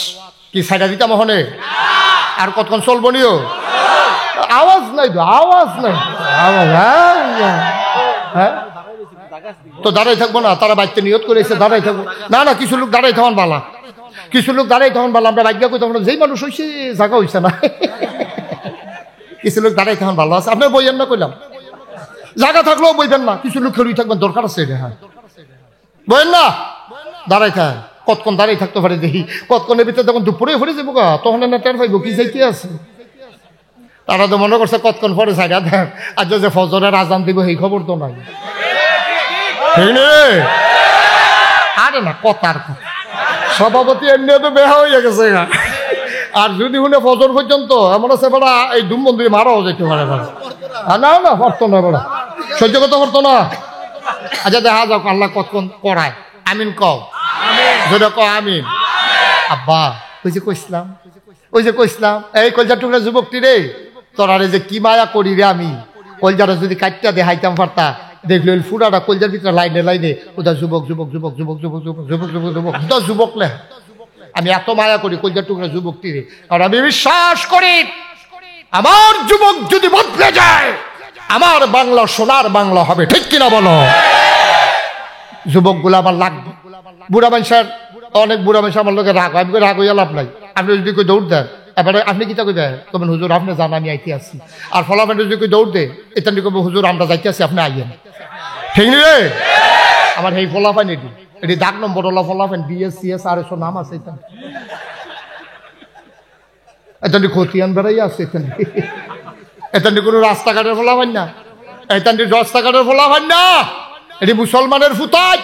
কি সাইডা দিতাম মহনে আর কতক্ষণ চলবো নিও আওয়াজ নাই তো আওয়াজ নাই আওয়াজ হ্যাঁ তো দাঁড়াই থাকবো না তারা বাইতে নিয়ত করেছে দাঁড়াই থাকবো না না কিছু লোক দাঁড়াই থাকুন বালা কিছু লোক দাঁড়াই থাকুন বালা আমরা বাইক কই তখন যেই মানুষ হয়েছে জায়গা হয়েছে না কিছু লোক দাঁড়াই থাকুন ভালো আছে আপনার বইয়েন না কইলাম জায়গা থাকলেও বইবেন না কিছু লোক খেলুই থাকবেন দরকার আছে হ্যাঁ বইয়েন না দাঁড়াই থাক কতক্ষণ দাঁড়াই থাকতে পারে দেখি কতক্ষণের ভিতরে তখন দুপুরে ভরে যাবো গা তখন না টের পাইবো কি যাইতে আছে। তারা তো মনে করছে কতক্ষণ পরে সাইডা দেখ আর যে ফজরের আজান দিব এই খবর তো নাই। আরে না কথার কথা সভাপতি এমনি তো বেহা হয়ে গেছে আর যদি শুনে ফজর পর্যন্ত এমন আছে বেড়া এই ডুম মন্দিরে মারাও যেতে পারে না না পারতো না বেড়া সহ্য করতে পারতো না। আচ্ছা দেখা যাক আল্লাহ কতক্ষণ করায় আমিন কও যদি ক আমিন। আব্বা ওই যে কইসলাম এই কলজার টুকরা যুবকটি রে তোরারে যে কি মায়া করি রে আমি কলজারা যদি কাটটা দেখাইতাম পারতা দেখলো ফুরাটা কলজার ভিতরে লাইনে লাইনে ওটা যুবক যুবক যুবক যুবক যুবক যুবক যুবক যুবক যুবক যুবক লে আমি এত মায়া করি কলজার টুকরা যুবকটি রে আর আমি বিশ্বাস করি আমার যুবক যদি বদলে যায় আমার বাংলা সোনার বাংলা হবে ঠিক কিনা বলো? যুবক গুলো আমার লাগবে বুড়া মানুষের অনেক বুড়া মানুষ আমার লোকের রাগ আমি রাগ হইয়া লাভ নাই। আপনি যদি কই দৌড় দেন এবারে আপনি কি তা কইবেন তখন হুজুর আপনি জান আমি আইতে আসছি আর ফলাফল যদি কই দৌড় দে এটা কব হুজুর আমরা যাইতে আসছি আপনি আইয়েন ঠিক নি রে আমার এই ফলাফল এটি দাগ নম্বর ওলা ফলাফল BS CS RS নাম আছে এটা এটা খতিয়ান বেড়াই আছে এটা কোনো রাস্তাঘাটের ফলাফল না এটা রাস্তাঘাটের ফলাফল না এটি মুসলমানের ফুতাই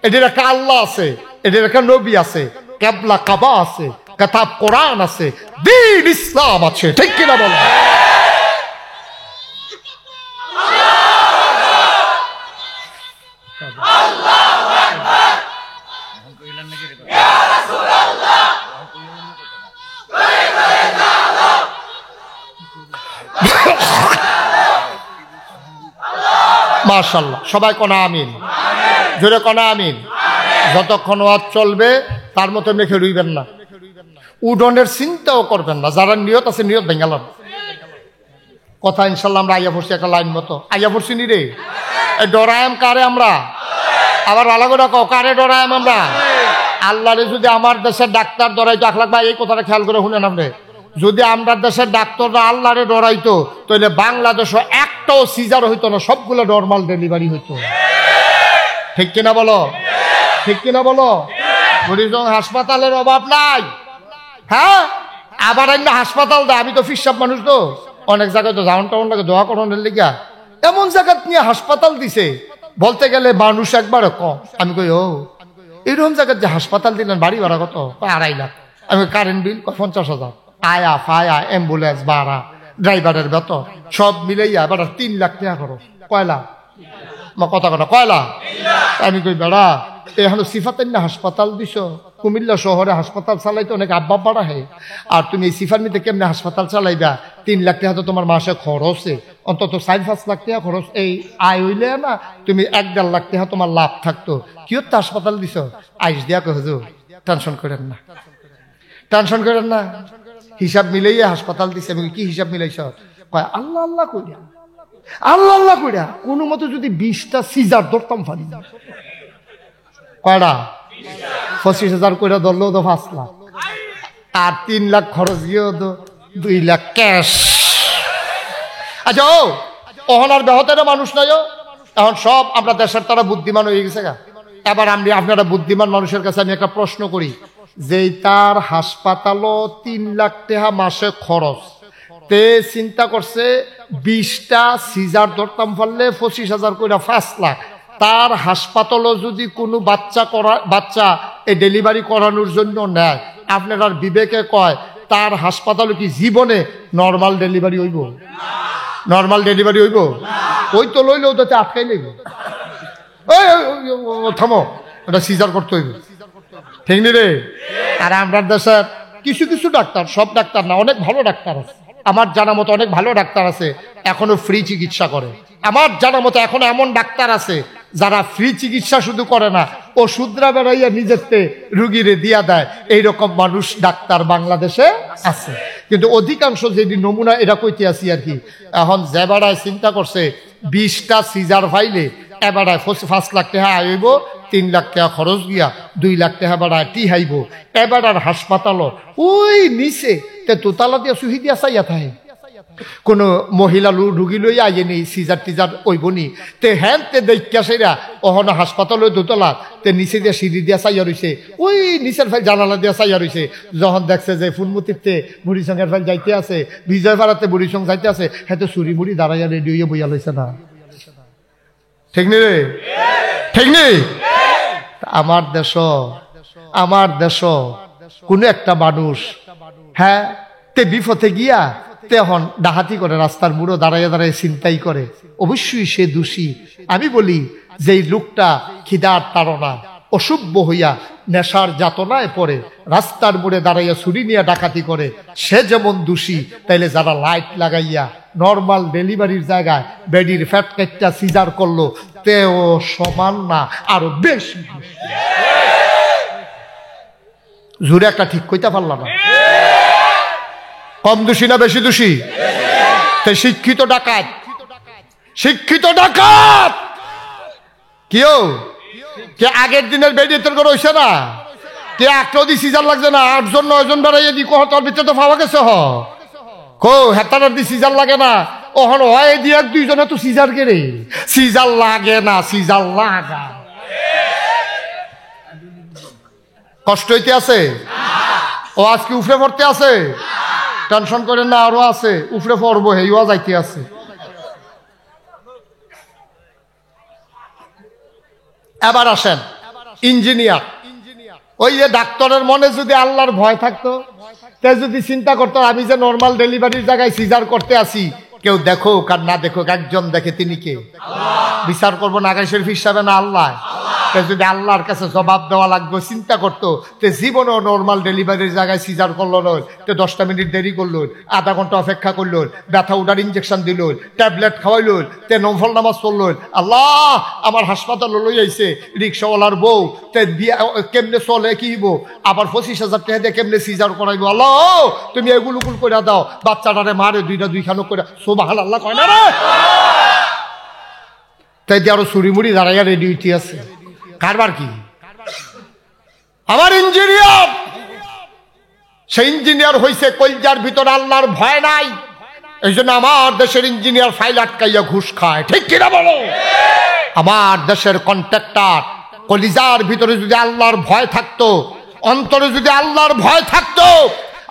এটির একটা আল্লাহ আছে এটির একটা নবী আছে কেবলা কাবা আছে কিতাব কোরআন আছে দ্বীন ইসলাম আছে ঠিক কিনা বলো? মাশাআল্লাহ সবাই কোনা আমিন জোরে কোনা আমিন। যতক্ষণ ওয়াজ চলবে তার মতো মেখে রইবেন না উডনের চিন্তাও করবেন না যারা নিয়ত আছে নিয়ত ভেঙ্গালাম কথা ইনশাল্লাহ আমরা আইয়া পড়ছি একটা লাইন মতো আইয়া পড়ছি নি রে ডরায়াম কারে আমরা আবার আলাগোটা কারে ডরায়াম আমরা আল্লাহরে যদি আমার দেশের ডাক্তার ডরাইতো আখলাক ভাই এই কথাটা খেয়াল করে শুনেন আপনি যদি আমরা দেশের ডাক্তাররা আল্লাহরে ডরাইতো তাহলে বাংলাদেশও একটাও সিজার হইতো না সবগুলো নর্মাল ডেলিভারি হইতো ঠিক কিনা বলো? ঠিক কিনা বলো? বুড়িচং হাসপাতালের অভাব নাই হ্যাঁ আবার একটা হাসপাতাল দেয় আমি তো ফিসাব মানুষ তো অনেক জায়গায় তো যাওয়ান টাউন লাগে দোয়া করানোর লিগা এমন জায়গা নিয়ে হাসপাতাল দিছে বলতে গেলে মানুষ একবারে কম। আমি কই ও এরকম জায়গায় যে হাসপাতাল দিলেন বাড়ি ভাড়া কত? 2.5 লাখ। আমি কারেন্ট বিল 50,000 আয়া ফায়া অ্যাম্বুলেন্স ভাড়া ড্রাইভারের বেতন সব মিলাইয়া এবার 3 লাখ টাকা খরচ। কয় লাখ? মা কথা কথা কয়লা। আমি কই বেড়া এখানে সিফাতের না হাসপাতাল দিছ, কুমিল্লা শহরে হাসপাতাল চালাইতে অনেক আব্বা বাড়া হে, আর তুমি এই সিফার নিতে কেমনে হাসপাতাল চালাইবা? 3 লাখ টাকা তো তোমার মাসে খরচে, অন্তত 4-5 লাখ টাকা খরচ এই আয় হইলে না তুমি 1-1.5 লাখ টাকা তোমার লাভ থাকতো। কি হতো হাসপাতাল দিছ? আইস দিয়া কই হুজুর টেনশন করেন না, টেনশন করেন না, হিসাব মিলাইয়া হাসপাতাল দিছে। আমি কি হিসাব মিলাইছ? কয় আল্লাহ আল্লাহ কইরা, আল্লাহ আল্লাহ কইরা কোনো মতো যদি 20টা সিজার ধরতাম ফানি। কয়টা? 25,000 কইরা ধরলেও তো 5 লাখ, আর 3 লাখ খরচ গিয়েও তো 2 লাখ ক্যাশ। আচ্ছা ও অহনার বেহতের মানুষ নাই, এখন সব আমরা দেশের তারা বুদ্ধিমান হয়ে গেছে গা। এবার আমি আপনারা বুদ্ধিমান মানুষের কাছে আমি একটা প্রশ্ন করি, যেই তার হাসপাতালও 3 লাখ টাকা মাসে খরচ, তে চিন্তা করছে 20টা সিজার ধরতাম পারলে 25,000 কইরা 5 লাখ। তার হাসপাতালও যদি কোনো বাচ্চা এই ডেলিভারি করানোর জন্য নেয়, আপনার বিবেকে কয় তার হাসপাতালে কি জীবনে নর্মাল ডেলিভারি হইব? নর্মাল ডেলিভারি হইব? ওই তো লইলেও তাতে আটকাই নেব, থামো ওটা সিজার করতে হইব, ঠিক নি রে? আর আমরা দেশের কিছু কিছু ডাক্তার, সব ডাক্তার না, অনেক ভালো ডাক্তার আছে, আমার জানা মতো অনেক ভালো ডাক্তার আছে এখনো ফ্রি চিকিৎসা করে। আমার জানা মতো এখনো এমন ডাক্তার আছে যারা ফ্রি চিকিৎসা শুধু করে না, ও শুদ্রা বেড়াইয়া নিজেরতে রুগীরে দিয়া দেয়। এইরকম মানুষ ডাক্তার বাংলাদেশে আছে, কিন্তু অধিকাংশ যেটি নমুনা এটা কইতে আসি আর কি। এখন যে বেড়ায় চিন্তা করছে 20টা সিজার ফাইলে এবারায় 5 লাখ টাকা আইব, 3 লাখ টাকা খরচ গিয়া 2 লাখ টাকা বেড়ায় টিহাইব। এবার হাসপাতালও ওই নিচে তোতালা দিয়া সুহি দিয়া চাইয়া থাকে, কোন মহিলা রুগী লই আইনি সিজার টিজার ওইবনি তে হ্যান তে দেখা সেরা অহনা হাসপাতালে দোতলা তে নিচে দিয়া সিঁড়ি দিয়া চাইয়া রইছে, ওই নিচের ফাইল জানালা দিয়া চাইয়া রইছে। যখন দেখছে যে ফুলমতিতে বুড়িসঙ্গের ফাইল যাইতে আছে, বিজয়পাড়াতে বুড়িসং যাইতে আছে, হ্যাঁ তো চুরি মুড়ি দাঁড়াইয়া রেডি হইয়া বইয়া লইছে না, ঠিক নি রে? ঠিক নি? আমার দেশ কোন একটা মানুষ হ্যাঁ তে বিপথে গিয়া এখন ডাহাতি করে, রাস্তার মুড়ো দাঁড়াইয়া দাঁড়াইয়া চিন্তাই করে, অবশ্যই সে দোষী। আমি বলি যে লোকটা খিদার তাড়না অসভ্য হইয়া নেশার যাতনায় পড়ে রাস্তার মোড়ে দাঁড়াইয়া ছুরি নিয়ে ডাকাতি করে, সে যেমন দোষী, তাইলে যারা লাইট লাগাইয়া নর্মাল ডেলিভারির জায়গায় বেডির ফ্যাট কেটটা সিজার করলো, তেও সমান না, আরো বেশি। জোরে একটা ঠিক কইতে পারলাম না, কম দোষী না বেশি দোষী? শিক্ষিত ডাকাত, শিক্ষিত ডাকাত কেউ কে আগের দিনের বেডি তোর করে হইছে না, কে একটা দি সিজার লাগছে না, 8-9 জন বেড়াইয়া দি কহ তোর ভিতরে তো পাওয়া গেছে কো হেতার দি সিজার লাগে না, ওহন হয় দি 1-2 জনে তো সিজার কেড়ে, সিজার লাগে না, সিজার লাগা। কষ্ট হইতে আছে, ও আজকে উফরে পড়তে আছে, টেনশন করেন না, আরো আছে উফরে পড়বো, হেইয়া যাইতে আছে। এবার আসেন ইঞ্জিনিয়ার, ওই যে ডাক্তারের মনে যদি আল্লাহর ভয় থাকতো, তে যদি চিন্তা করতো আমি যে নর্মাল ডেলিভারির জায়গায় সিজার করতে আসি, কেউ দেখুক আর না দেখুক, একজন দেখে, তিনি কে? বিচার করবো নাগাই শরীফ হিসাবে না আল্লাহ? যদি আল্লাহর কাছে জবাব দেওয়া লাগবে, চিন্তা করতো তে জীবনেও নর্মাল ডেলিভারির জায়গায় সিজার করলো নয়, তে 10টা মিনিট দেরি করলো, আধা ঘন্টা অপেক্ষা করলো, ব্যথা উঠার ইঞ্জেকশন দিল, ট্যাবলেট খাওয়াইল, তে নফল নামাজ পড়লো, আল্লাহ আমার হাসপাতালে লই আইছে রিক্সাওয়ালার বউ, তে কেমনে চলে কিব, আবার 25,000 টাকা দিয়ে কেমনে সিজার করাইবো, আল্লাহ তুমি এগুলো করে দাও, বাচ্চাটারে মারে 2টা করে, সুবহানাল্লাহ কয় না রে? তাই দিয়ে আরো ছুরি মুড়ি দাঁড়াইয়া রেডি হইতে আছে, কারবার কি? আমার ইঞ্জিনিয়ার, সেই ইঞ্জিনিয়ার হইছে কলজার ভিতর আল্লাহর ভয় নাই, এই জন্য আমার দেশের ইঞ্জিনিয়ার ফাইল আটকাইয়া ঘুষ খায়, ঠিক কিনা বলো? আমার দেশের কন্ট্রাক্টর কলিজার ভিতরে যদি আল্লাহর ভয় থাকতো, অন্তরে যদি আল্লাহর ভয় থাকতো,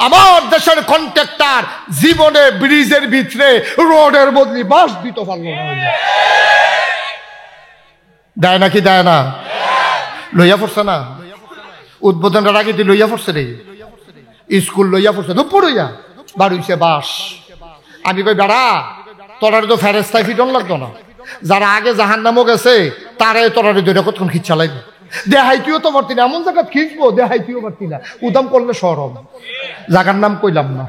আমার দেশের কন্ট্রাক্টর জীবনে ব্রিজের ভিতরে রোডের বদলি বাস দিতে পারলো না। দেয় নাকি দেয় না? লইয়া পড়ছে না, উদ্বোধনের আগে লইয়া পড়ছে রে, স্কুল লইয়া পড়ছে, দুপুর হইয়া বাড়িছে বাস। আমি কই বেড়া তোর তো ফেরেস্তায় ফিটন লাগতো না, যারা আগে জাহান্নামও গেছে তারাই তোরারে ধরে কতক্ষণ খিচ্ছা লাগবে। দেহাইতিও তো পারতি না, এমন জায়গা খিঁচবো দেহাইতিও পারতি না, উদাম করলে সরম। জায়গার নাম কইলাম না।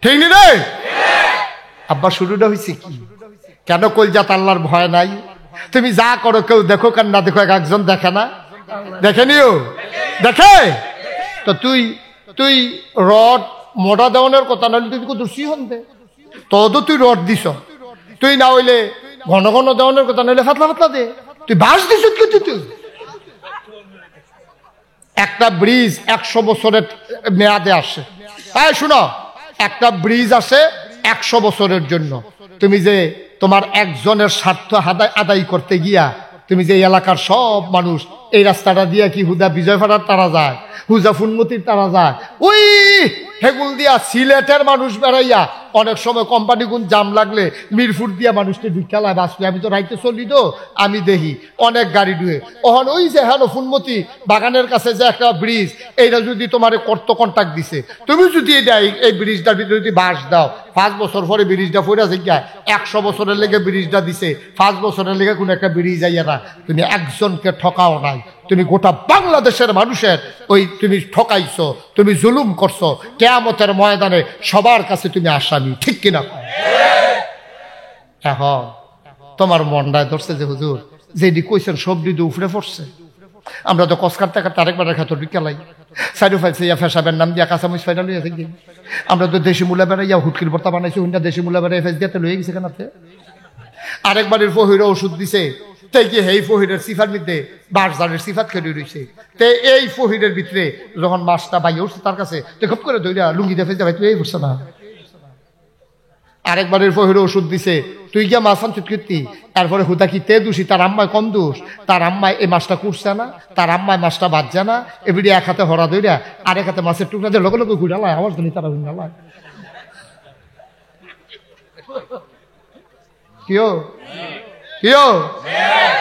ঠিক নি রে আব্বা? শুরুটা হয়েছে কি? কেন কলজাত আল্লাহর ভয় নাই? তুমি যা করো কেউ দেখো কার না দেখো, একজন দেখে না? দেখেনিও দেখে তো তুই রড মোটা দেওয়ানোর কথা নইলে তুই কত সিহন দে, তো তুই রড দিছ। তুই না হইলে ঘন ঘন দেওয়ানোর কথা নইলে ফাতলা ফাতলা দে। তুই বাস দিছ কি? তুই একটা ব্রিজ 100 বছরের মেয়াদে আসে। তাই শুনো, একটা ব্রিজ আসে 100 বছরের জন্য। তুমি যে তোমার একজনের স্বার্থ আদায় করতে গিয়া তুমি যে এলাকার সব মানুষ এই রাস্তাটা দিয়া কি হুদা বিজয়ফাড়ার তারা যায়, হুজা ফুনমতির তারা যায়, ওই হেগুল দিয়া সিলেটের মানুষ বেড়াইয়া অনেক সময় কোম্পানি গুণ জাম লাগলে মিরপুর দিয়া মানুষকে ঢুকালায় বাঁচলে। আমি তো রাইতে চলি তো, আমি দেখি অনেক গাড়ি ডুয়ে। ওখান ওই যে হ্যাঁ ফুনমতি বাগানের কাছে যে একটা ব্রিজ, এইটা যদি তোমার কর্ত কন্ট্যাক্ট দিছে, তুমি যদি এটা এই ব্রিজটার ভিতরে যদি বাস দাও, 5 বছর পরে ব্রিজটা পড়ে আছে গিয়া 100 বছরের লেগে ব্রিজটা দিছে, 5 বছরের লেগে কোনো একটা ব্রিজ আইয়া না। তুমি একজনকে ঠকাও নাই, তুমি গোটা বাংলাদেশের মানুষের ওই তুমি ঠকাইছো, তুমি জুলুম করছো। কিয়ামতের ময়দানে সবার কাছে তুমি আসামি, ঠিক কিনা? এখন তোমার মনটায় ধরছে যে হুজুর যেটি কইছেন সবজি দিয়ে উফরে পড়ছে। আমরা তো কসকার টাকা আরেকবার খাতো বিকালাই সাইডো ফাইছে ইয়া ফেসাবের নাম দিয়া কাঁচামরিচ ফাইনাল হয়েছে কি। আমরা তো দেশি মূলা বেড়াইয়া হুটকির ভর্তা বানাইছি, হুন্ডা দেশি মূলা বেড়াই ফেস দিয়ে লয়ে গেছে কেনাতে। আরেকবারের ফহির ওষুধ দিছে, তাই কি এই ফহিরের সিফার মধ্যে বাসজারের সিফাত খেলে রয়েছে। তো এই ফহিরের ভিতরে যখন মাছটা বাইয়ে উঠছে তার কাছে খুব করে দইরা লুঙ্গি দিয়ে ফেলতে ভাই তুই এই করছে না। আরেকবারের ফহির ওষুধ দিছে, তুই গিয়া মাছ আনছিস কীর্তি। তারপরে হুদা কি তে দোষী, তার আম্মায় কম দোষ। তার আম্মায় এই মাছটা কুটছে না, তার আম্মায় মাছটা বাজছে না। এবিডি এক হাতে হরা দইরা আরেক হাতে মাছের টুকরা দিয়ে লগে লগে ঘুরালায়, আমার জন্য তারা ঘুরালায়। কিও কিও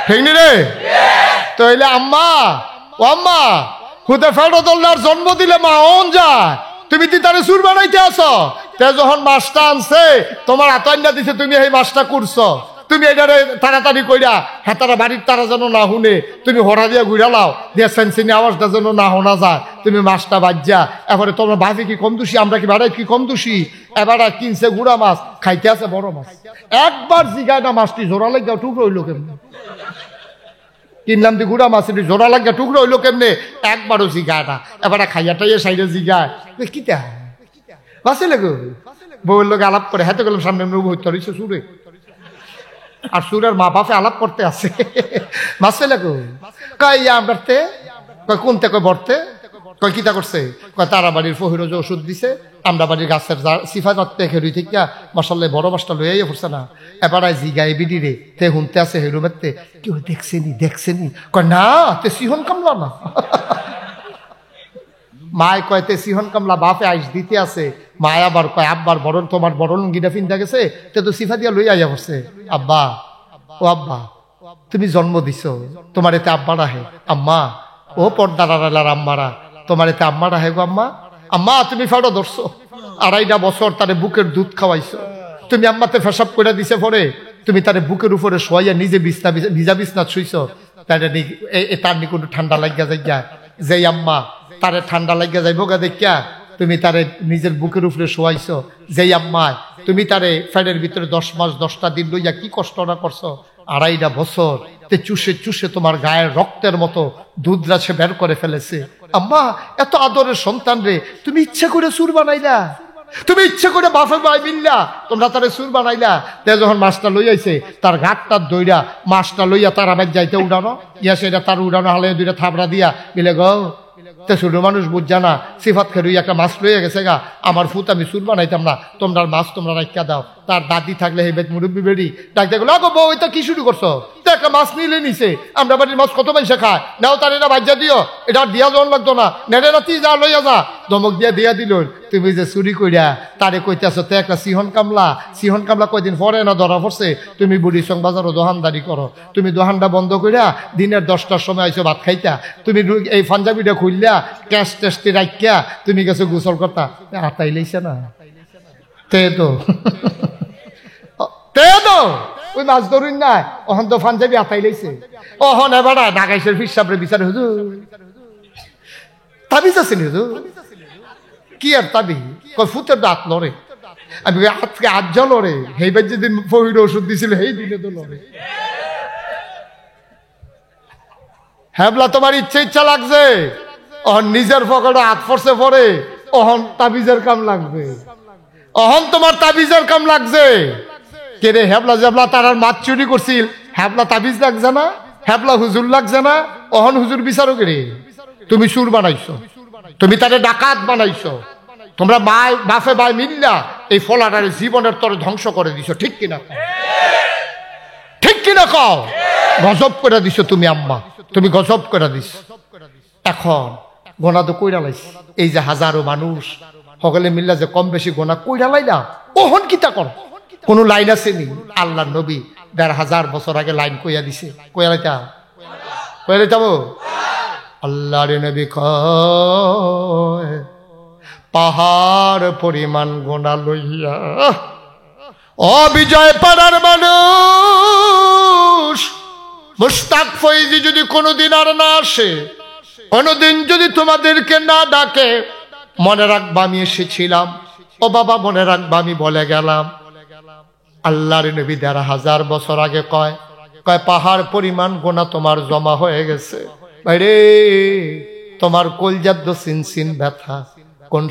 ঠিক নি রে? তো এলে আম্মা ও আম্মা হুদে ফেরো দোল্লার জন্ম দিলে মা অন যায়, তুমি কি তারে সুর বানাইতে আসো? তে যখন মাছটা আনছে তোমার আতান্ডা দিছে, তুমি এই মাছটা করছো, তুমি এটারে তাড়াতাড়ি কইরা হেতারা বাড়ির তারা যেন না শুনে তুমি হরা দিয়া ঘুরালাও, দিয়া সেনসিনি আওয়াজটা যেন না শোনা যায়, তুমি মাছটা বাজ্যা। এবারে তোমার ভাবি কি কম দোষী, আমরা কি বাড়াই কি কম দোষী? এবার কিনছে গুড়া মাছ, খাইতে আছে বড় মাছ। একবার জিগায় না মাছটি জোড়া লাগিয়া টুকরো হইলো কেমনে? কিনলাম দি গুড়া মাছ, জোড়া লাগিয়া টুকরো হইলো কেমনে? একবারও জিগায় না। এবার খাইয়াটাই সাইডে জিগায় কিতা বাঁচে লাগো বউয়ের লোক আলাপ করে, হাতে গেলাম সামনে হইতে রয়েছে সুরে, আর সুরের মা বাপে আলাপ করতে আছে মাসে লাগো কয় আমরাতে কয় কোনতে কয় বর্তে কয় কিতা করছে কয় তারা বাড়ির ফহিরোজ ওষুধ দিছে, আমরা বাড়ির গাছের সিফাত খেরুই থেকে মশাল্লায় বড় মাছটা লইয়াই পড়ছে না। এবার জিগাই বিডি রে তে হুনতে আছে হেরুমেতে কেউ দেখছেনি কয় না তে সিহন কামলা না মায় কয় তে সিহন কামলা বাপে আইস দিতে আছে। মায় আবার কয় আব্বার বড় তোমার বড় লুঙ্গিটা ফিনতে গেছে, তে তো সিফা দিয়া লই আইয়া পড়ছে। আব্বা ও আব্বা তুমি জন্ম দিছ, তোমার এতে আব্বা রাহে। আম্মা ও পর্দার আম্মারা তোমার এতে আম্মা রাহে গো। আম্মা আম্মা তুমি ফেরো ধরছো, 2.5 বছর তারে বুকের দুধ খাওয়াইছো, তুমি আম্মাতে ফেসাব করে দিছে পরে তুমি তারে বুকের উপরে শোয়াইয়া নিজে ভিজা বিছনা শুইছো, তার নি কোনো ঠান্ডা লাগিয়া যাইয়া যেই আম্মা তারে ঠান্ডা লাগিয়া যাইব গা দেখিয়া তুমি তারে নিজের বুকের উপরে শোয়াইছো, যেই আম্মায় তুমি তারে ফ্যানের ভিতরে 10 মাস 10টা দিন লইয়া কি কষ্ট না করছো, 2.5 বছর তে চুষে চুষে তোমার গায়ের রক্তের মতো দুধ রাছে বের করে ফেলেছে। আম্মা এত আদরের সন্তান রে তুমি ইচ্ছে করে সুর বানাইলা, তুমি ইচ্ছে করে বাফে বাই মিল্লা তোমরা তারে সুর বানাইলা। তে যখন মাছটা লই আইছে তার ঘাটটার দইরা মাছটা লইয়া তার আবার যাইতে উড়ানো ইয়া সেটা তার উড়ানো হালে 2টা থাবড়া দিয়া মিলে গো তে ছোট মানুষ বুঝা না সিফাত খেরুই একটা মাছ লইয়া গেছে গা, আমার ফুত আমি সুর বানাইতাম না, তোমরা মাছ তোমরা রাখা দাও। তার দাদি থাকলে হে বেদ মুরব্বী বেড়ি ডাক দেখো লাগো বউ এটা কি শুরু করছো, তো একটা মাছ নিলে নিছে, আমরা বাড়ির মাছ কত পয়সা খায় নাও, তার এটা বাজ্যা দিও, এটা দিয়া জন লাগতো না, নেড়ে রাতি যা লইয়া যা ধমক দিয়া দিল। তুমি যে চুরি কইরা তারে কইতেছ তে একটা সিহন কামলা কয়দিন পরে না ধরা পড়ছে, তুমি বুড়ি সং বাজারও দোকানদারি করো, তুমি দোকানটা বন্ধ কইরা দিনের 10টার সময় আইসো ভাত খাইতা, তুমি এই পাঞ্জাবিটা খুললা ক্যাশ টেস্টি রাখিয়া তুমি গেছো গোসল করতা, আতাই লাইছে না তে তো ওই মাছ ধরুন না, অহন তো পাঞ্জাবি আতাই লাইছে, অহন এবার নাগাইশের ফিসাবরে বিচারে হুজুর তাবিজ আছে হুজুর, কি আর তাবি কয় ফুতের দাঁত লড়ে, আমি আজকে আজ লড়ে, সেইবার যেদিন ফহির ওষুধ দিছিল সেই দিনে তো লড়ে। হ্যাবলা তোমার ইচ্ছা লাগছে, অহন নিজের পকেটে হাত ফরসে পড়ে, অহন তাবিজের কাম লাগবে, অহন তোমার তাবিজের কাম লাগছে। কে রে হ্যাবলা জাবলা তারার মাছ চুরি করছিল, হ্যাবলা তাবিজ লাগছে না, হ্যাবলা হুজুর লাগছে না, অহন হুজুর বিচারো কে রে? তুমি সুর বানাইছো, তুমি তারে ডাকাত বানাইছো, তোমরা বাফে ভাই মিল্লা এই ফলাটারে জীবনের তরে ধ্বংস করে দিছো, ঠিক কিনা? ঠিক কিনা কও? গজব করে দিছো তুমি আম্মা, তুমি গজব করে দিস। এখন গোনা তো কইরা লাইস, এই যে হাজারো মানুষ সকলে মিল্লা যে কম বেশি গোনা কইরা লাইলা, ওহন কিতা কর? কোন লাইন আছে নি? আল্লাহ নবী ১,৫০০ বছর আগে লাইন কইয়া দিছে, কইয়া লাইতাম আল্লাহর নবী কয় পাহাড় পরিমাণ গোনা লইয়া অবিজয় পাড়ার মানুষ মুস্তাক ফৈজি যদি কোনোদিন আর না আসে, কোনোদিন যদি তোমাদেরকে না ডাকে, মনে রাখবা আমি এসেছিলাম, ও বাবা মনে রাখবা আমি বলে গেলাম। আল্লাহর নবী ১,৫০০ বছর আগে কয় পাহাড় পরিমাণ গোনা তোমার জমা হয়ে গেছে। ভাইরে তোমার কলজাদ্দ সিনসিন ব্যথা কোন